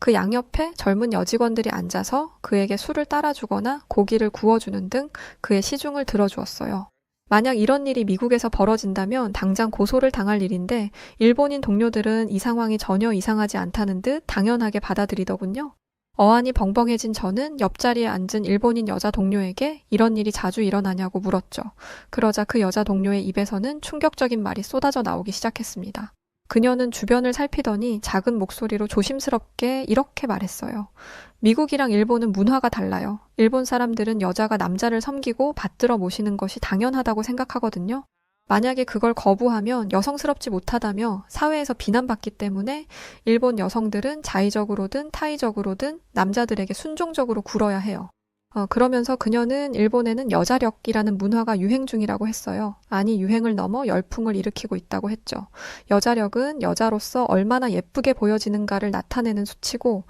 그 양옆에 젊은 여직원들이 앉아서 그에게 술을 따라주거나 고기를 구워주는 등 그의 시중을 들어주었어요. 만약 이런 일이 미국에서 벌어진다면 당장 고소를 당할 일인데 일본인 동료들은 이 상황이 전혀 이상하지 않다는 듯 당연하게 받아들이더군요. 어안이 벙벙해진 저는 옆자리에 앉은 일본인 여자 동료에게 이런 일이 자주 일어나냐고 물었죠. 그러자 그 여자 동료의 입에서는 충격적인 말이 쏟아져 나오기 시작했습니다. 그녀는 주변을 살피더니 작은 목소리로 조심스럽게 이렇게 말했어요. 미국이랑 일본은 문화가 달라요. 일본 사람들은 여자가 남자를 섬기고 받들어 모시는 것이 당연하다고 생각하거든요. 만약에 그걸 거부하면 여성스럽지 못하다며 사회에서 비난받기 때문에 일본 여성들은 자의적으로든 타의적으로든 남자들에게 순종적으로 굴어야 해요. 그러면서 그녀는 일본에는 여자력이라는 문화가 유행 중이라고 했어요. 아니, 유행을 넘어 열풍을 일으키고 있다고 했죠. 여자력은 여자로서 얼마나 예쁘게 보여지는가를 나타내는 수치고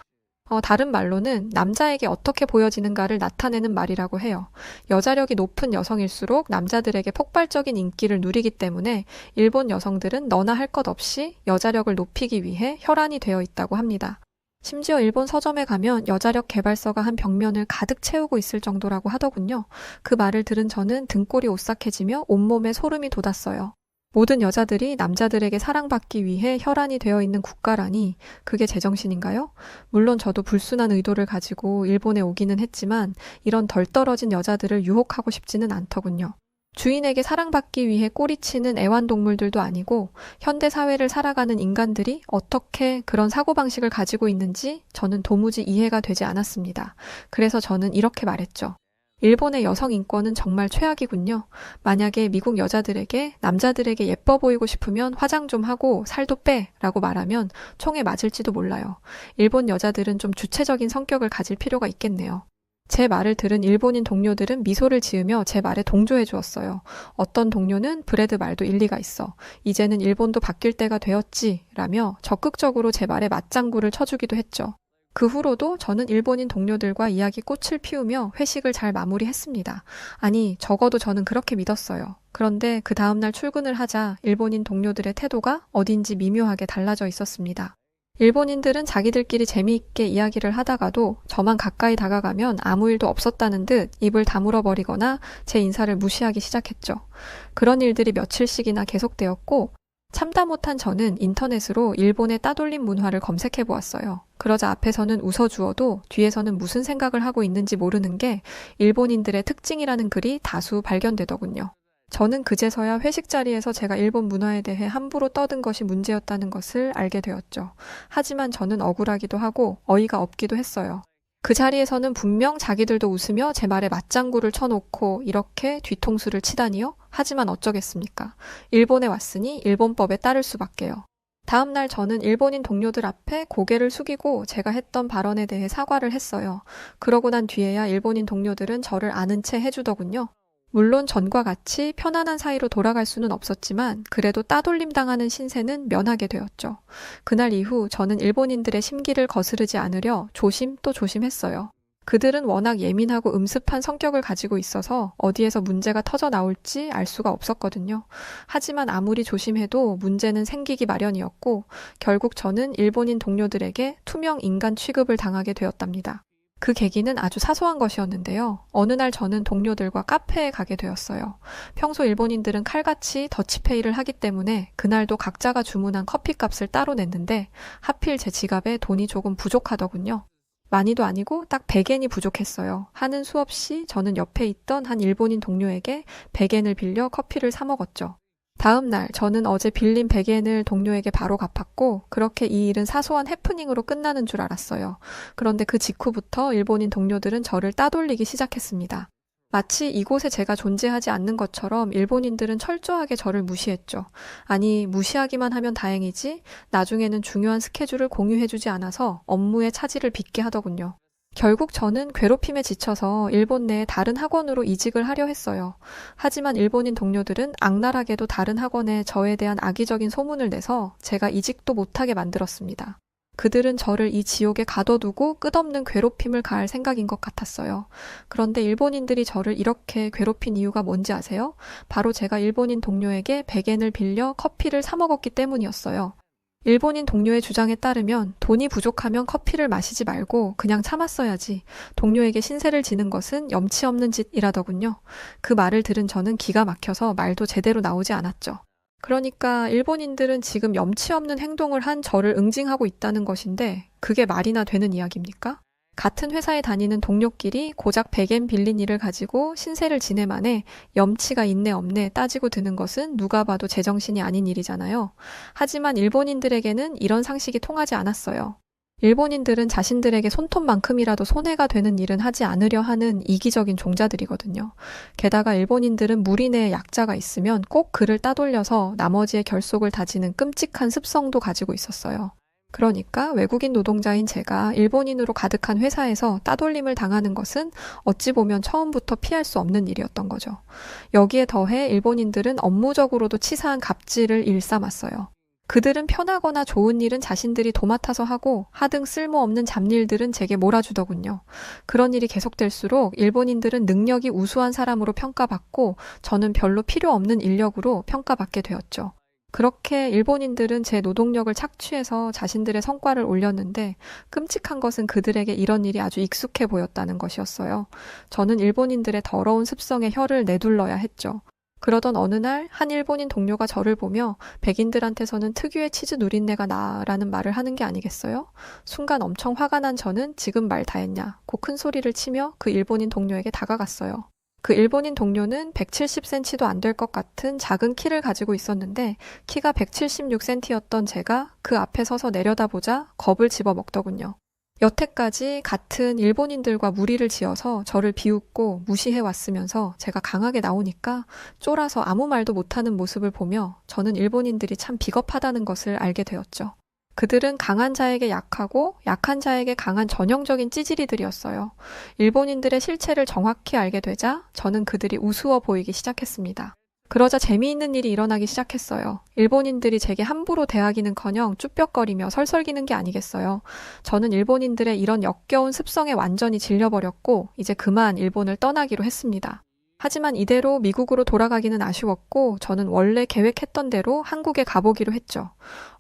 다른 말로는 남자에게 어떻게 보여지는가를 나타내는 말이라고 해요. 여자력이 높은 여성일수록 남자들에게 폭발적인 인기를 누리기 때문에 일본 여성들은 너나 할 것 없이 여자력을 높이기 위해 혈안이 되어 있다고 합니다. 심지어 일본 서점에 가면 여자력 개발서가 한 벽면을 가득 채우고 있을 정도라고 하더군요. 그 말을 들은 저는 등골이 오싹해지며 온몸에 소름이 돋았어요. 모든 여자들이 남자들에게 사랑받기 위해 혈안이 되어 있는 국가라니 그게 제정신인가요? 물론 저도 불순한 의도를 가지고 일본에 오기는 했지만 이런 덜 떨어진 여자들을 유혹하고 싶지는 않더군요. 주인에게 사랑받기 위해 꼬리치는 애완동물들도 아니고 현대 사회를 살아가는 인간들이 어떻게 그런 사고방식을 가지고 있는지 저는 도무지 이해가 되지 않았습니다. 그래서 저는 이렇게 말했죠. 일본의 여성 인권은 정말 최악이군요. 만약에 미국 여자들에게 남자들에게 예뻐 보이고 싶으면 화장 좀 하고 살도 빼 라고 말하면 총에 맞을지도 몰라요. 일본 여자들은 좀 주체적인 성격을 가질 필요가 있겠네요. 제 말을 들은 일본인 동료들은 미소를 지으며 제 말에 동조해 주었어요. 어떤 동료는 브래드 말도 일리가 있어. 이제는 일본도 바뀔 때가 되었지 라며 적극적으로 제 말에 맞장구를 쳐주기도 했죠. 그 후로도 저는 일본인 동료들과 이야기 꽃을 피우며 회식을 잘 마무리했습니다. 아니, 적어도 저는 그렇게 믿었어요. 그런데 그 다음날 출근을 하자 일본인 동료들의 태도가 어딘지 미묘하게 달라져 있었습니다. 일본인들은 자기들끼리 재미있게 이야기를 하다가도 저만 가까이 다가가면 아무 일도 없었다는 듯 입을 다물어 버리거나 제 인사를 무시하기 시작했죠. 그런 일들이 며칠씩이나 계속되었고 참다 못한 저는 인터넷으로 일본의 따돌림 문화를 검색해 보았어요. 그러자 앞에서는 웃어주어도 뒤에서는 무슨 생각을 하고 있는지 모르는 게 일본인들의 특징이라는 글이 다수 발견되더군요. 저는 그제서야 회식 자리에서 제가 일본 문화에 대해 함부로 떠든 것이 문제였다는 것을 알게 되었죠. 하지만 저는 억울하기도 하고 어이가 없기도 했어요. 그 자리에서는 분명 자기들도 웃으며 제 말에 맞장구를 쳐놓고 이렇게 뒤통수를 치다니요? 하지만 어쩌겠습니까? 일본에 왔으니 일본법에 따를 수밖에요. 다음 날 저는 일본인 동료들 앞에 고개를 숙이고 제가 했던 발언에 대해 사과를 했어요. 그러고 난 뒤에야 일본인 동료들은 저를 아는 체 해주더군요. 물론 전과 같이 편안한 사이로 돌아갈 수는 없었지만 그래도 따돌림 당하는 신세는 면하게 되었죠. 그날 이후 저는 일본인들의 심기를 거스르지 않으려 조심 또 조심했어요. 그들은 워낙 예민하고 음습한 성격을 가지고 있어서 어디에서 문제가 터져 나올지 알 수가 없었거든요. 하지만 아무리 조심해도 문제는 생기기 마련이었고 결국 저는 일본인 동료들에게 투명 인간 취급을 당하게 되었답니다. 그 계기는 아주 사소한 것이었는데요. 어느 날 저는 동료들과 카페에 가게 되었어요. 평소 일본인들은 칼같이 더치페이를 하기 때문에 그날도 각자가 주문한 커피값을 따로 냈는데 하필 제 지갑에 돈이 조금 부족하더군요. 많이도 아니고 딱 100엔이 부족했어요. 하는 수 없이 저는 옆에 있던 한 일본인 동료에게 100엔을 빌려 커피를 사 먹었죠. 다음 날 저는 어제 빌린 100엔을 동료에게 바로 갚았고 그렇게 이 일은 사소한 해프닝으로 끝나는 줄 알았어요. 그런데 그 직후부터 일본인 동료들은 저를 따돌리기 시작했습니다. 마치 이곳에 제가 존재하지 않는 것처럼 일본인들은 철저하게 저를 무시했죠. 아니, 무시하기만 하면 다행이지 나중에는 중요한 스케줄을 공유해주지 않아서 업무에 차질을 빚게 하더군요. 결국 저는 괴롭힘에 지쳐서 일본 내에 다른 학원으로 이직을 하려 했어요. 하지만 일본인 동료들은 악랄하게도 다른 학원에 저에 대한 악의적인 소문을 내서 제가 이직도 못하게 만들었습니다. 그들은 저를 이 지옥에 가둬두고 끝없는 괴롭힘을 가할 생각인 것 같았어요. 그런데 일본인들이 저를 이렇게 괴롭힌 이유가 뭔지 아세요? 바로 제가 일본인 동료에게 100엔을 빌려 커피를 사 먹었기 때문이었어요. 일본인 동료의 주장에 따르면 돈이 부족하면 커피를 마시지 말고 그냥 참았어야지. 동료에게 신세를 지는 것은 염치 없는 짓이라더군요. 그 말을 들은 저는 기가 막혀서 말도 제대로 나오지 않았죠. 그러니까 일본인들은 지금 염치 없는 행동을 한 저를 응징하고 있다는 것인데 그게 말이나 되는 이야기입니까? 같은 회사에 다니는 동료끼리 고작 100엔 빌린 일을 가지고 신세를 지내 만에 염치가 있네 없네 따지고 드는 것은 누가 봐도 제정신이 아닌 일이잖아요. 하지만 일본인들에게는 이런 상식이 통하지 않았어요. 일본인들은 자신들에게 손톱만큼이라도 손해가 되는 일은 하지 않으려 하는 이기적인 종자들이거든요. 게다가 일본인들은 무리 내에 약자가 있으면 꼭 그를 따돌려서 나머지의 결속을 다지는 끔찍한 습성도 가지고 있었어요. 그러니까 외국인 노동자인 제가 일본인으로 가득한 회사에서 따돌림을 당하는 것은 어찌 보면 처음부터 피할 수 없는 일이었던 거죠. 여기에 더해 일본인들은 업무적으로도 치사한 갑질을 일삼았어요. 그들은 편하거나 좋은 일은 자신들이 도맡아서 하고 하등 쓸모없는 잡일들은 제게 몰아주더군요. 그런 일이 계속될수록 일본인들은 능력이 우수한 사람으로 평가받고 저는 별로 필요 없는 인력으로 평가받게 되었죠. 그렇게 일본인들은 제 노동력을 착취해서 자신들의 성과를 올렸는데 끔찍한 것은 그들에게 이런 일이 아주 익숙해 보였다는 것이었어요. 저는 일본인들의 더러운 습성에 혀를 내둘러야 했죠. 그러던 어느 날 한 일본인 동료가 저를 보며 백인들한테서는 특유의 치즈 누린내가 나라는 말을 하는 게 아니겠어요? 순간 엄청 화가 난 저는 지금 말 다 했냐 고 큰 소리를 치며 그 일본인 동료에게 다가갔어요. 그 일본인 동료는 170cm도 안 될 것 같은 작은 키를 가지고 있었는데 키가 176cm였던 제가 그 앞에 서서 내려다보자 겁을 집어먹더군요. 여태까지 같은 일본인들과 무리를 지어서 저를 비웃고 무시해 왔으면서 제가 강하게 나오니까 쫄아서 아무 말도 못하는 모습을 보며 저는 일본인들이 참 비겁하다는 것을 알게 되었죠. 그들은 강한 자에게 약하고 약한 자에게 강한 전형적인 찌질이들이었어요. 일본인들의 실체를 정확히 알게 되자 저는 그들이 우스워 보이기 시작했습니다. 그러자 재미있는 일이 일어나기 시작했어요. 일본인들이 제게 함부로 대하기는커녕 쭈뼛거리며 설설기는 게 아니겠어요. 저는 일본인들의 이런 역겨운 습성에 완전히 질려버렸고 이제 그만 일본을 떠나기로 했습니다. 하지만 이대로 미국으로 돌아가기는 아쉬웠고 저는 원래 계획했던 대로 한국에 가보기로 했죠.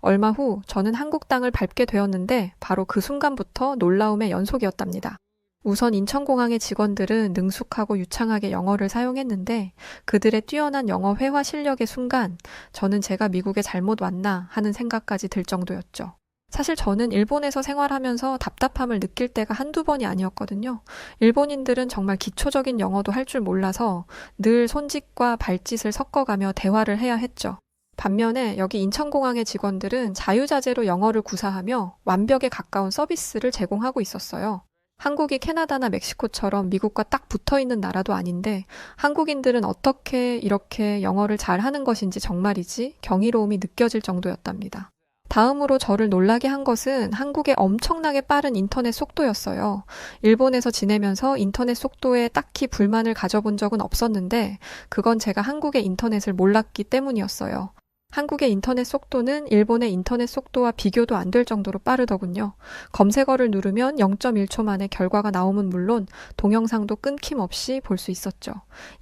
얼마 후 저는 한국 땅을 밟게 되었는데 바로 그 순간부터 놀라움의 연속이었답니다. 우선 인천공항의 직원들은 능숙하고 유창하게 영어를 사용했는데 그들의 뛰어난 영어 회화 실력의 순간 저는 제가 미국에 잘못 왔나 하는 생각까지 들 정도였죠. 사실 저는 일본에서 생활하면서 답답함을 느낄 때가 한두 번이 아니었거든요. 일본인들은 정말 기초적인 영어도 할 줄 몰라서 늘 손짓과 발짓을 섞어가며 대화를 해야 했죠. 반면에 여기 인천공항의 직원들은 자유자재로 영어를 구사하며 완벽에 가까운 서비스를 제공하고 있었어요. 한국이 캐나다나 멕시코처럼 미국과 딱 붙어있는 나라도 아닌데 한국인들은 어떻게 이렇게 영어를 잘하는 것인지 정말이지 경이로움이 느껴질 정도였답니다. 다음으로 저를 놀라게 한 것은 한국의 엄청나게 빠른 인터넷 속도였어요. 일본에서 지내면서 인터넷 속도에 딱히 불만을 가져본 적은 없었는데 그건 제가 한국의 인터넷을 몰랐기 때문이었어요. 한국의 인터넷 속도는 일본의 인터넷 속도와 비교도 안 될 정도로 빠르더군요. 검색어를 누르면 0.1초 만에 결과가 나오면 물론 동영상도 끊김없이 볼 수 있었죠.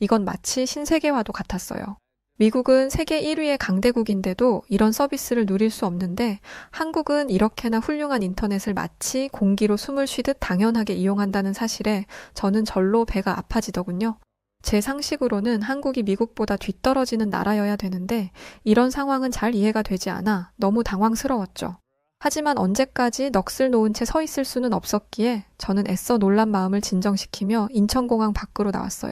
이건 마치 신세계와도 같았어요. 미국은 세계 1위의 강대국인데도 이런 서비스를 누릴 수 없는데 한국은 이렇게나 훌륭한 인터넷을 마치 공기로 숨을 쉬듯 당연하게 이용한다는 사실에 저는 절로 배가 아파지더군요. 제 상식으로는 한국이 미국보다 뒤떨어지는 나라여야 되는데 이런 상황은 잘 이해가 되지 않아 너무 당황스러웠죠. 하지만 언제까지 넋을 놓은 채 서 있을 수는 없었기에 저는 애써 놀란 마음을 진정시키며 인천공항 밖으로 나왔어요.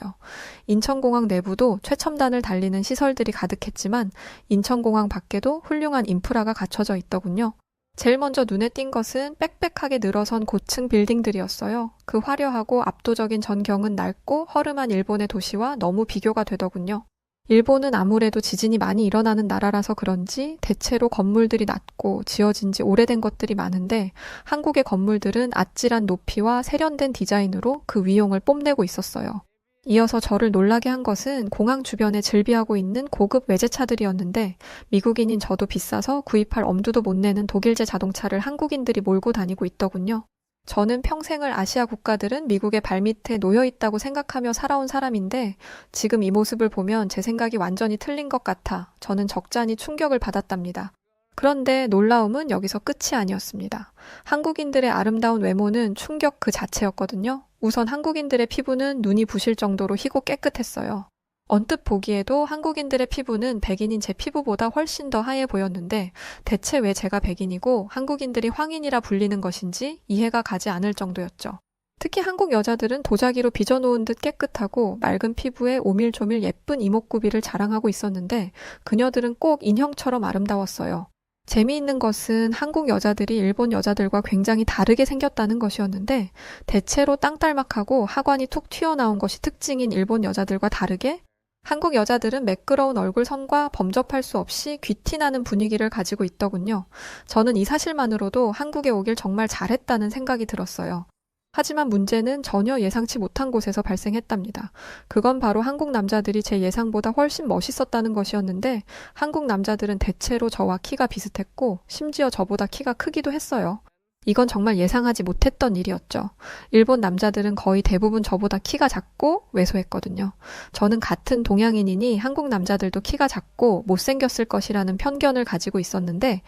인천공항 내부도 최첨단을 달리는 시설들이 가득했지만 인천공항 밖에도 훌륭한 인프라가 갖춰져 있더군요. 제일 먼저 눈에 띈 것은 빽빽하게 늘어선 고층 빌딩들이었어요. 그 화려하고 압도적인 전경은 낡고 허름한 일본의 도시와 너무 비교가 되더군요. 일본은 아무래도 지진이 많이 일어나는 나라라서 그런지 대체로 건물들이 낮고 지어진 지 오래된 것들이 많은데 한국의 건물들은 아찔한 높이와 세련된 디자인으로 그 위용을 뽐내고 있었어요. 이어서 저를 놀라게 한 것은 공항 주변에 즐비하고 있는 고급 외제차들이었는데 미국인인 저도 비싸서 구입할 엄두도 못 내는 독일제 자동차를 한국인들이 몰고 다니고 있더군요. 저는 평생을 아시아 국가들은 미국의 발밑에 놓여 있다고 생각하며 살아온 사람인데 지금 이 모습을 보면 제 생각이 완전히 틀린 것 같아 저는 적잖이 충격을 받았답니다. 그런데 놀라움은 여기서 끝이 아니었습니다. 한국인들의 아름다운 외모는 충격 그 자체였거든요. 우선 한국인들의 피부는 눈이 부실 정도로 희고 깨끗했어요. 언뜻 보기에도 한국인들의 피부는 백인인 제 피부보다 훨씬 더 하얘 보였는데 대체 왜 제가 백인이고 한국인들이 황인이라 불리는 것인지 이해가 가지 않을 정도였죠. 특히 한국 여자들은 도자기로 빚어놓은 듯 깨끗하고 맑은 피부에 오밀조밀 예쁜 이목구비를 자랑하고 있었는데 그녀들은 꼭 인형처럼 아름다웠어요. 재미있는 것은 한국 여자들이 일본 여자들과 굉장히 다르게 생겼다는 것이었는데 대체로 땅딸막하고 하관이 툭 튀어나온 것이 특징인 일본 여자들과 다르게 한국 여자들은 매끄러운 얼굴선과 범접할 수 없이 귀티나는 분위기를 가지고 있더군요. 저는 이 사실만으로도 한국에 오길 정말 잘했다는 생각이 들었어요. 하지만 문제는 전혀 예상치 못한 곳에서 발생했답니다. 그건 바로 한국 남자들이 제 예상보다 훨씬 멋있었다는 것이었는데 한국 남자들은 대체로 저와 키가 비슷했고 심지어 저보다 키가 크기도 했어요. 이건 정말 예상하지 못했던 일이었죠. 일본 남자들은 거의 대부분 저보다 키가 작고 왜소했거든요. 저는 같은 동양인이니 한국 남자들도 키가 작고 못생겼을 것이라는 편견을 가지고 있었는데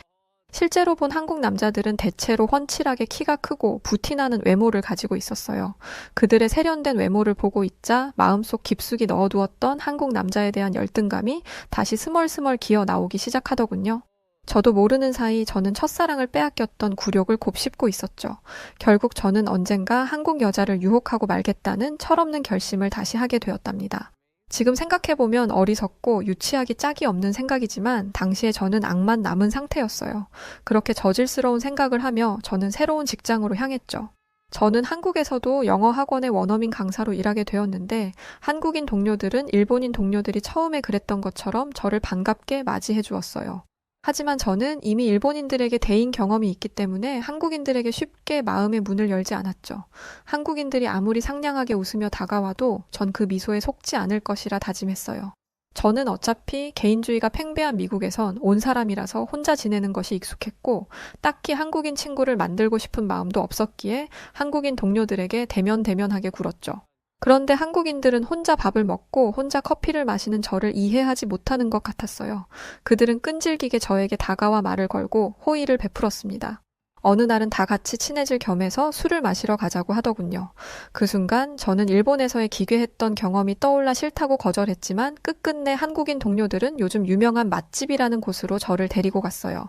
실제로 본 한국 남자들은 대체로 훤칠하게 키가 크고 부티나는 외모를 가지고 있었어요. 그들의 세련된 외모를 보고 있자 마음속 깊숙이 넣어두었던 한국 남자에 대한 열등감이 다시 스멀스멀 기어 나오기 시작하더군요. 저도 모르는 사이 저는 첫사랑을 빼앗겼던 굴욕을 곱씹고 있었죠. 결국 저는 언젠가 한국 여자를 유혹하고 말겠다는 철없는 결심을 다시 하게 되었답니다. 지금 생각해보면 어리석고 유치하기 짝이 없는 생각이지만 당시에 저는 악만 남은 상태였어요. 그렇게 저질스러운 생각을 하며 저는 새로운 직장으로 향했죠. 저는 한국에서도 영어 학원의 원어민 강사로 일하게 되었는데 한국인 동료들은 일본인 동료들이 처음에 그랬던 것처럼 저를 반갑게 맞이해 주었어요. 하지만 저는 이미 일본인들에게 대인 경험이 있기 때문에 한국인들에게 쉽게 마음의 문을 열지 않았죠. 한국인들이 아무리 상냥하게 웃으며 다가와도 전 그 미소에 속지 않을 것이라 다짐했어요. 저는 어차피 개인주의가 팽배한 미국에선 온 사람이라서 혼자 지내는 것이 익숙했고 딱히 한국인 친구를 만들고 싶은 마음도 없었기에 한국인 동료들에게 대면대면하게 굴었죠. 그런데 한국인들은 혼자 밥을 먹고 혼자 커피를 마시는 저를 이해하지 못하는 것 같았어요. 그들은 끈질기게 저에게 다가와 말을 걸고 호의를 베풀었습니다. 어느 날은 다 같이 친해질 겸해서 술을 마시러 가자고 하더군요. 그 순간 저는 일본에서의 기괴했던 경험이 떠올라 싫다고 거절했지만 끝끝내 한국인 동료들은 요즘 유명한 맛집이라는 곳으로 저를 데리고 갔어요.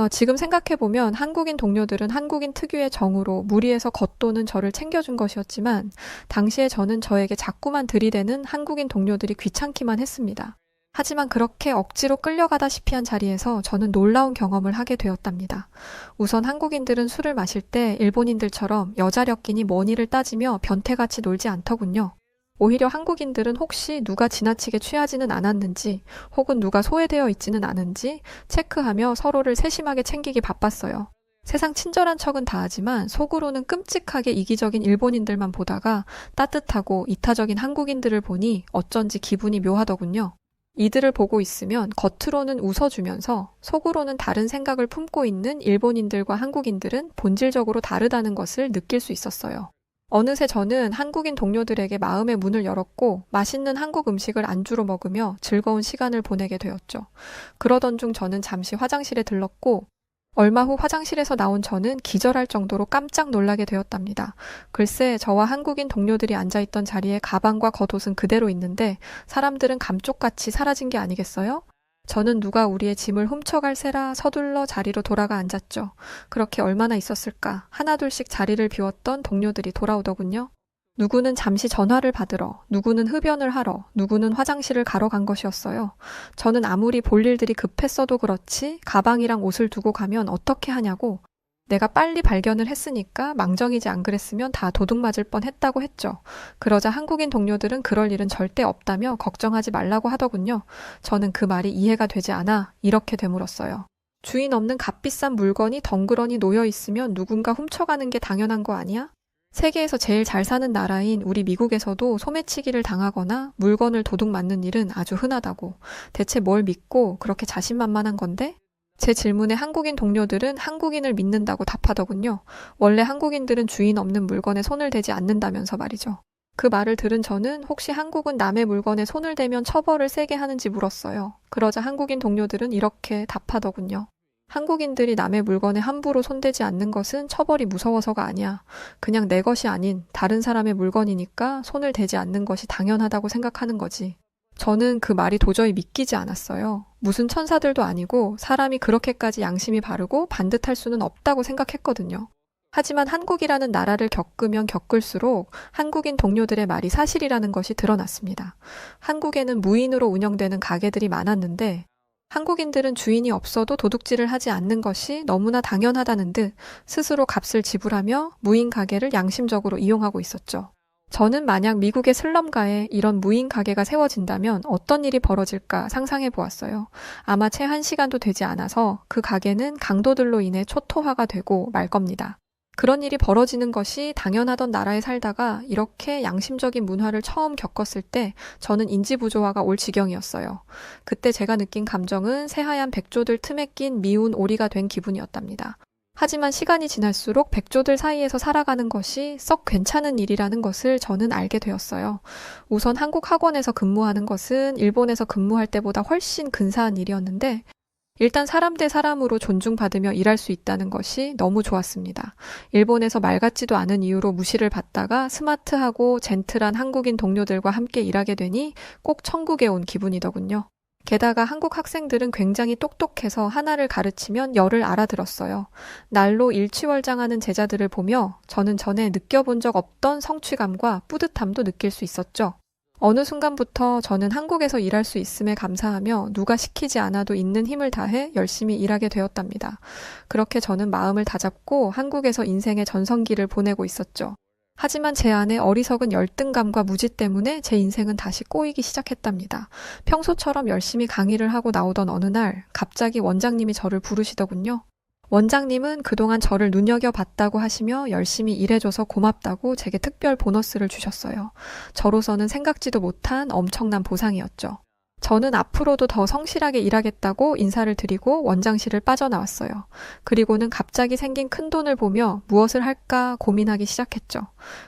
지금 생각해보면 한국인 동료들은 한국인 특유의 정으로 무리해서 겉도는 저를 챙겨준 것이었지만 당시에 저는 저에게 자꾸만 들이대는 한국인 동료들이 귀찮기만 했습니다. 하지만 그렇게 억지로 끌려가다시피 한 자리에서 저는 놀라운 경험을 하게 되었답니다. 우선 한국인들은 술을 마실 때 일본인들처럼 여자력끼니 뭐니를 따지며 변태같이 놀지 않더군요. 오히려 한국인들은 혹시 누가 지나치게 취하지는 않았는지 혹은 누가 소외되어 있지는 않은지 체크하며 서로를 세심하게 챙기기 바빴어요. 세상 친절한 척은 다하지만 속으로는 끔찍하게 이기적인 일본인들만 보다가 따뜻하고 이타적인 한국인들을 보니 어쩐지 기분이 묘하더군요. 이들을 보고 있으면 겉으로는 웃어주면서 속으로는 다른 생각을 품고 있는 일본인들과 한국인들은 본질적으로 다르다는 것을 느낄 수 있었어요. 어느새 저는 한국인 동료들에게 마음의 문을 열었고 맛있는 한국 음식을 안주로 먹으며 즐거운 시간을 보내게 되었죠. 그러던 중 저는 잠시 화장실에 들렀고 얼마 후 화장실에서 나온 저는 기절할 정도로 깜짝 놀라게 되었답니다. 글쎄, 저와 한국인 동료들이 앉아있던 자리에 가방과 겉옷은 그대로 있는데 사람들은 감쪽같이 사라진 게 아니겠어요? 저는 누가 우리의 짐을 훔쳐갈 새라 서둘러 자리로 돌아가 앉았죠. 그렇게 얼마나 있었을까? 하나둘씩 자리를 비웠던 동료들이 돌아오더군요. 누구는 잠시 전화를 받으러, 누구는 흡연을 하러, 누구는 화장실을 가러 간 것이었어요. 저는 아무리 볼 일들이 급했어도 그렇지 가방이랑 옷을 두고 가면 어떻게 하냐고 내가 빨리 발견을 했으니까 망정이지 안 그랬으면 다 도둑 맞을 뻔했다고 했죠. 그러자 한국인 동료들은 그럴 일은 절대 없다며 걱정하지 말라고 하더군요. 저는 그 말이 이해가 되지 않아 이렇게 되물었어요. 주인 없는 값비싼 물건이 덩그러니 놓여 있으면 누군가 훔쳐가는 게 당연한 거 아니야? 세계에서 제일 잘 사는 나라인 우리 미국에서도 소매치기를 당하거나 물건을 도둑 맞는 일은 아주 흔하다고. 대체 뭘 믿고 그렇게 자신만만한 건데? 제 질문에 한국인 동료들은 한국인을 믿는다고 답하더군요. 원래 한국인들은 주인 없는 물건에 손을 대지 않는다면서 말이죠. 그 말을 들은 저는 혹시 한국은 남의 물건에 손을 대면 처벌을 세게 하는지 물었어요. 그러자 한국인 동료들은 이렇게 답하더군요. 한국인들이 남의 물건에 함부로 손대지 않는 것은 처벌이 무서워서가 아니야. 그냥 내 것이 아닌 다른 사람의 물건이니까 손을 대지 않는 것이 당연하다고 생각하는 거지. 저는 그 말이 도저히 믿기지 않았어요. 무슨 천사들도 아니고 사람이 그렇게까지 양심이 바르고 반듯할 수는 없다고 생각했거든요. 하지만 한국이라는 나라를 겪으면 겪을수록 한국인 동료들의 말이 사실이라는 것이 드러났습니다. 한국에는 무인으로 운영되는 가게들이 많았는데 한국인들은 주인이 없어도 도둑질을 하지 않는 것이 너무나 당연하다는 듯 스스로 값을 지불하며 무인 가게를 양심적으로 이용하고 있었죠. 저는 만약 미국의 슬럼가에 이런 무인 가게가 세워진다면 어떤 일이 벌어질까 상상해 보았어요. 아마 채 1시간도 되지 않아서 그 가게는 강도들로 인해 초토화가 되고 말 겁니다. 그런 일이 벌어지는 것이 당연하던 나라에 살다가 이렇게 양심적인 문화를 처음 겪었을 때 저는 인지부조화가 올 지경이었어요. 그때 제가 느낀 감정은 새하얀 백조들 틈에 낀 미운 오리가 된 기분이었답니다. 하지만 시간이 지날수록 백조들 사이에서 살아가는 것이 썩 괜찮은 일이라는 것을 저는 알게 되었어요. 우선 한국 학원에서 근무하는 것은 일본에서 근무할 때보다 훨씬 근사한 일이었는데 일단 사람 대 사람으로 존중받으며 일할 수 있다는 것이 너무 좋았습니다. 일본에서 말 같지도 않은 이유로 무시를 받다가 스마트하고 젠틀한 한국인 동료들과 함께 일하게 되니 꼭 천국에 온 기분이더군요. 게다가 한국 학생들은 굉장히 똑똑해서 하나를 가르치면 열을 알아들었어요. 날로 일취월장하는 제자들을 보며 저는 전에 느껴본 적 없던 성취감과 뿌듯함도 느낄 수 있었죠. 어느 순간부터 저는 한국에서 일할 수 있음에 감사하며 누가 시키지 않아도 있는 힘을 다해 열심히 일하게 되었답니다. 그렇게 저는 마음을 다잡고 한국에서 인생의 전성기를 보내고 있었죠. 하지만 제 안에 어리석은 열등감과 무지 때문에 제 인생은 다시 꼬이기 시작했답니다. 평소처럼 열심히 강의를 하고 나오던 어느 날 갑자기 원장님이 저를 부르시더군요. 원장님은 그동안 저를 눈여겨봤다고 하시며 열심히 일해줘서 고맙다고 제게 특별 보너스를 주셨어요. 저로서는 생각지도 못한 엄청난 보상이었죠. 저는 앞으로도 더 성실하게 일하겠다고 인사를 드리고 원장실을 빠져나왔어요. 그리고는 갑자기 생긴 큰돈을 보며 무엇을 할까 고민하기 시작했죠.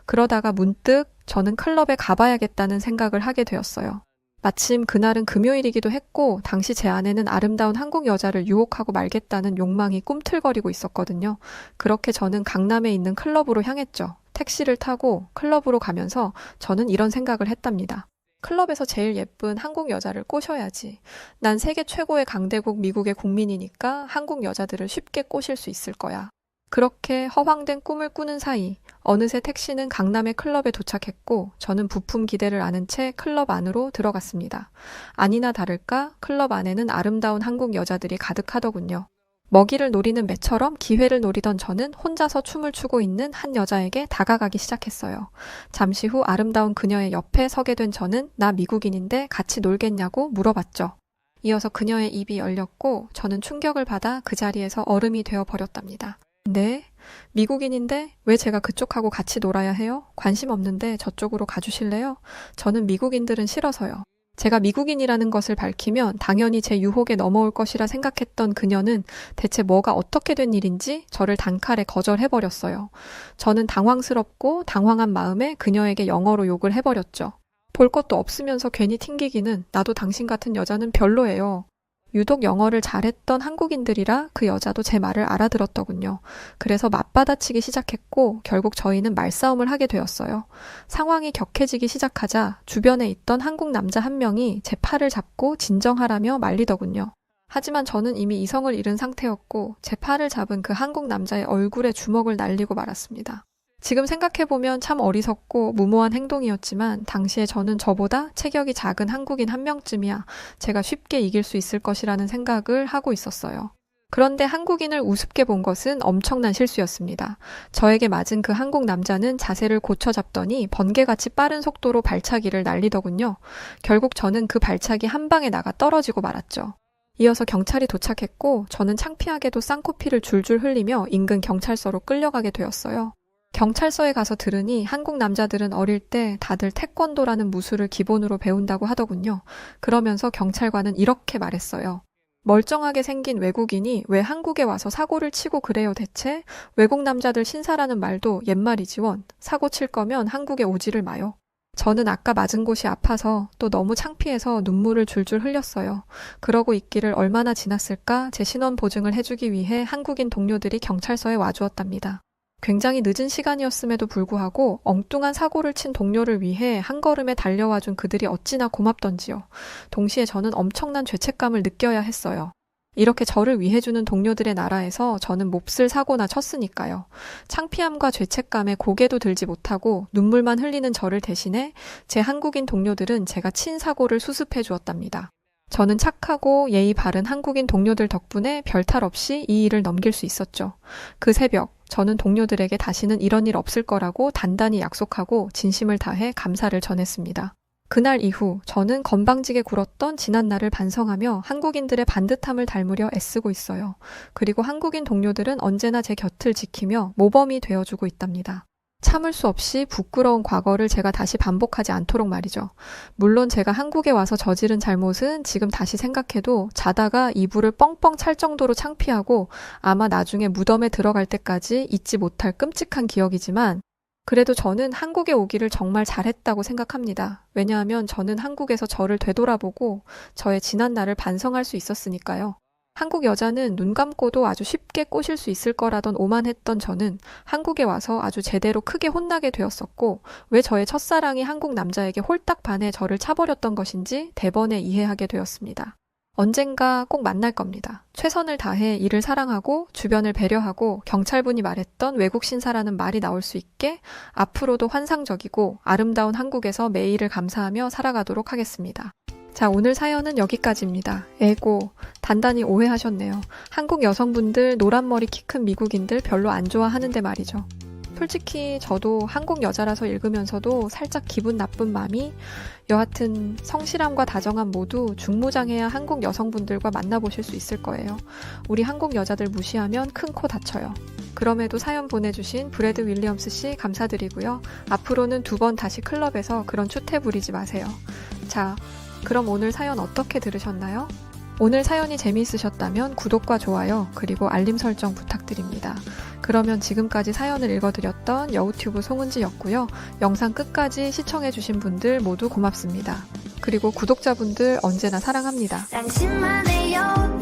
그러다가 문득 저는 클럽에 가봐야겠다는 생각을 하게 되었어요. 마침 그날은 금요일이기도 했고 당시 제 안에는 아름다운 한국 여자를 유혹하고 말겠다는 욕망이 꿈틀거리고 있었거든요. 그렇게 저는 강남에 있는 클럽으로 향했죠. 택시를 타고 클럽으로 가면서 저는 이런 생각을 했답니다. 클럽에서 제일 예쁜 한국 여자를 꼬셔야지. 난 세계 최고의 강대국 미국의 국민이니까 한국 여자들을 쉽게 꼬실 수 있을 거야. 그렇게 허황된 꿈을 꾸는 사이 어느새 택시는 강남의 클럽에 도착했고 저는 부품 기대를 아는 채 클럽 안으로 들어갔습니다. 아니나 다를까 클럽 안에는 아름다운 한국 여자들이 가득하더군요. 먹이를 노리는 매처럼 기회를 노리던 저는 혼자서 춤을 추고 있는 한 여자에게 다가가기 시작했어요. 잠시 후 아름다운 그녀의 옆에 서게 된 저는 나 미국인인데 같이 놀겠냐고 물어봤죠. 이어서 그녀의 입이 열렸고 저는 충격을 받아 그 자리에서 얼음이 되어 버렸답니다. 네? 미국인인데 왜 제가 그쪽하고 같이 놀아야 해요? 관심 없는데 저쪽으로 가주실래요? 저는 미국인들은 싫어서요. 제가 미국인이라는 것을 밝히면 당연히 제 유혹에 넘어올 것이라 생각했던 그녀는 대체 뭐가 어떻게 된 일인지 저를 단칼에 거절해버렸어요. 저는 당황스럽고 당황한 마음에 그녀에게 영어로 욕을 해버렸죠. 볼 것도 없으면서 괜히 튕기기는 나도 당신 같은 여자는 별로예요. 유독 영어를 잘했던 한국인들이라 그 여자도 제 말을 알아들었더군요. 그래서 맞받아치기 시작했고 결국 저희는 말싸움을 하게 되었어요. 상황이 격해지기 시작하자 주변에 있던 한국 남자 한 명이 제 팔을 잡고 진정하라며 말리더군요. 하지만 저는 이미 이성을 잃은 상태였고 제 팔을 잡은 그 한국 남자의 얼굴에 주먹을 날리고 말았습니다. 지금 생각해보면 참 어리석고 무모한 행동이었지만 당시에 저는 저보다 체격이 작은 한국인 한 명쯤이야 제가 쉽게 이길 수 있을 것이라는 생각을 하고 있었어요. 그런데 한국인을 우습게 본 것은 엄청난 실수였습니다. 저에게 맞은 그 한국 남자는 자세를 고쳐 잡더니 번개같이 빠른 속도로 발차기를 날리더군요. 결국 저는 그 발차기 한 방에 나가 떨어지고 말았죠. 이어서 경찰이 도착했고 저는 창피하게도 쌍코피를 줄줄 흘리며 인근 경찰서로 끌려가게 되었어요. 경찰서에 가서 들으니 한국 남자들은 어릴 때 다들 태권도라는 무술을 기본으로 배운다고 하더군요. 그러면서 경찰관은 이렇게 말했어요. 멀쩡하게 생긴 외국인이 왜 한국에 와서 사고를 치고 그래요 대체? 외국 남자들 신사라는 말도 옛말이지 원. 사고 칠 거면 한국에 오지를 마요. 저는 아까 맞은 곳이 아파서 또 너무 창피해서 눈물을 줄줄 흘렸어요. 그러고 있기를 얼마나 지났을까 제 신원 보증을 해주기 위해 한국인 동료들이 경찰서에 와주었답니다. 굉장히 늦은 시간이었음에도 불구하고 엉뚱한 사고를 친 동료를 위해 한 걸음에 달려와준 그들이 어찌나 고맙던지요. 동시에 저는 엄청난 죄책감을 느껴야 했어요. 이렇게 저를 위해주는 동료들의 나라에서 저는 몹쓸 사고나 쳤으니까요. 창피함과 죄책감에 고개도 들지 못하고 눈물만 흘리는 저를 대신해 제 한국인 동료들은 제가 친 사고를 수습해 주었답니다. 저는 착하고 예의 바른 한국인 동료들 덕분에 별탈 없이 이 일을 넘길 수 있었죠. 그 새벽 저는 동료들에게 다시는 이런 일 없을 거라고 단단히 약속하고 진심을 다해 감사를 전했습니다. 그날 이후 저는 건방지게 굴었던 지난 날을 반성하며 한국인들의 반듯함을 닮으려 애쓰고 있어요. 그리고 한국인 동료들은 언제나 제 곁을 지키며 모범이 되어주고 있답니다. 참을 수 없이 부끄러운 과거를 제가 다시 반복하지 않도록 말이죠. 물론 제가 한국에 와서 저지른 잘못은 지금 다시 생각해도 자다가 이불을 뻥뻥 찰 정도로 창피하고 아마 나중에 무덤에 들어갈 때까지 잊지 못할 끔찍한 기억이지만 그래도 저는 한국에 오기를 정말 잘했다고 생각합니다. 왜냐하면 저는 한국에서 저를 되돌아보고 저의 지난 날을 반성할 수 있었으니까요. 한국 여자는 눈 감고도 아주 쉽게 꼬실 수 있을 거라던 오만했던 저는 한국에 와서 아주 제대로 크게 혼나게 되었었고 왜 저의 첫사랑이 한국 남자에게 홀딱 반해 저를 차버렸던 것인지 대번에 이해하게 되었습니다. 언젠가 꼭 만날 겁니다. 최선을 다해 이를 사랑하고 주변을 배려하고 경찰분이 말했던 외국 신사라는 말이 나올 수 있게 앞으로도 환상적이고 아름다운 한국에서 매일을 감사하며 살아가도록 하겠습니다. 자, 오늘 사연은 여기까지입니다. 에고, 단단히 오해하셨네요. 한국 여성분들 노란 머리 키 큰 미국인들 별로 안 좋아하는데 말이죠. 솔직히 저도 한국 여자라서 읽으면서도 살짝 기분 나쁜 마음이 여하튼 성실함과 다정함 모두 중무장해야 한국 여성분들과 만나보실 수 있을 거예요. 우리 한국 여자들 무시하면 큰 코 다쳐요. 그럼에도 사연 보내주신 브래드 윌리엄스 씨 감사드리고요. 앞으로는 2번 다시 클럽에서 그런 추태 부리지 마세요. 자, 그럼 오늘 사연 어떻게 들으셨나요? 오늘 사연이 재미있으셨다면 구독과 좋아요 그리고 알림 설정 부탁드립니다. 그러면 지금까지 사연을 읽어드렸던 여우튜브 송은지였고요. 영상 끝까지 시청해주신 분들 모두 고맙습니다. 그리고 구독자분들 언제나 사랑합니다. 당신만의 여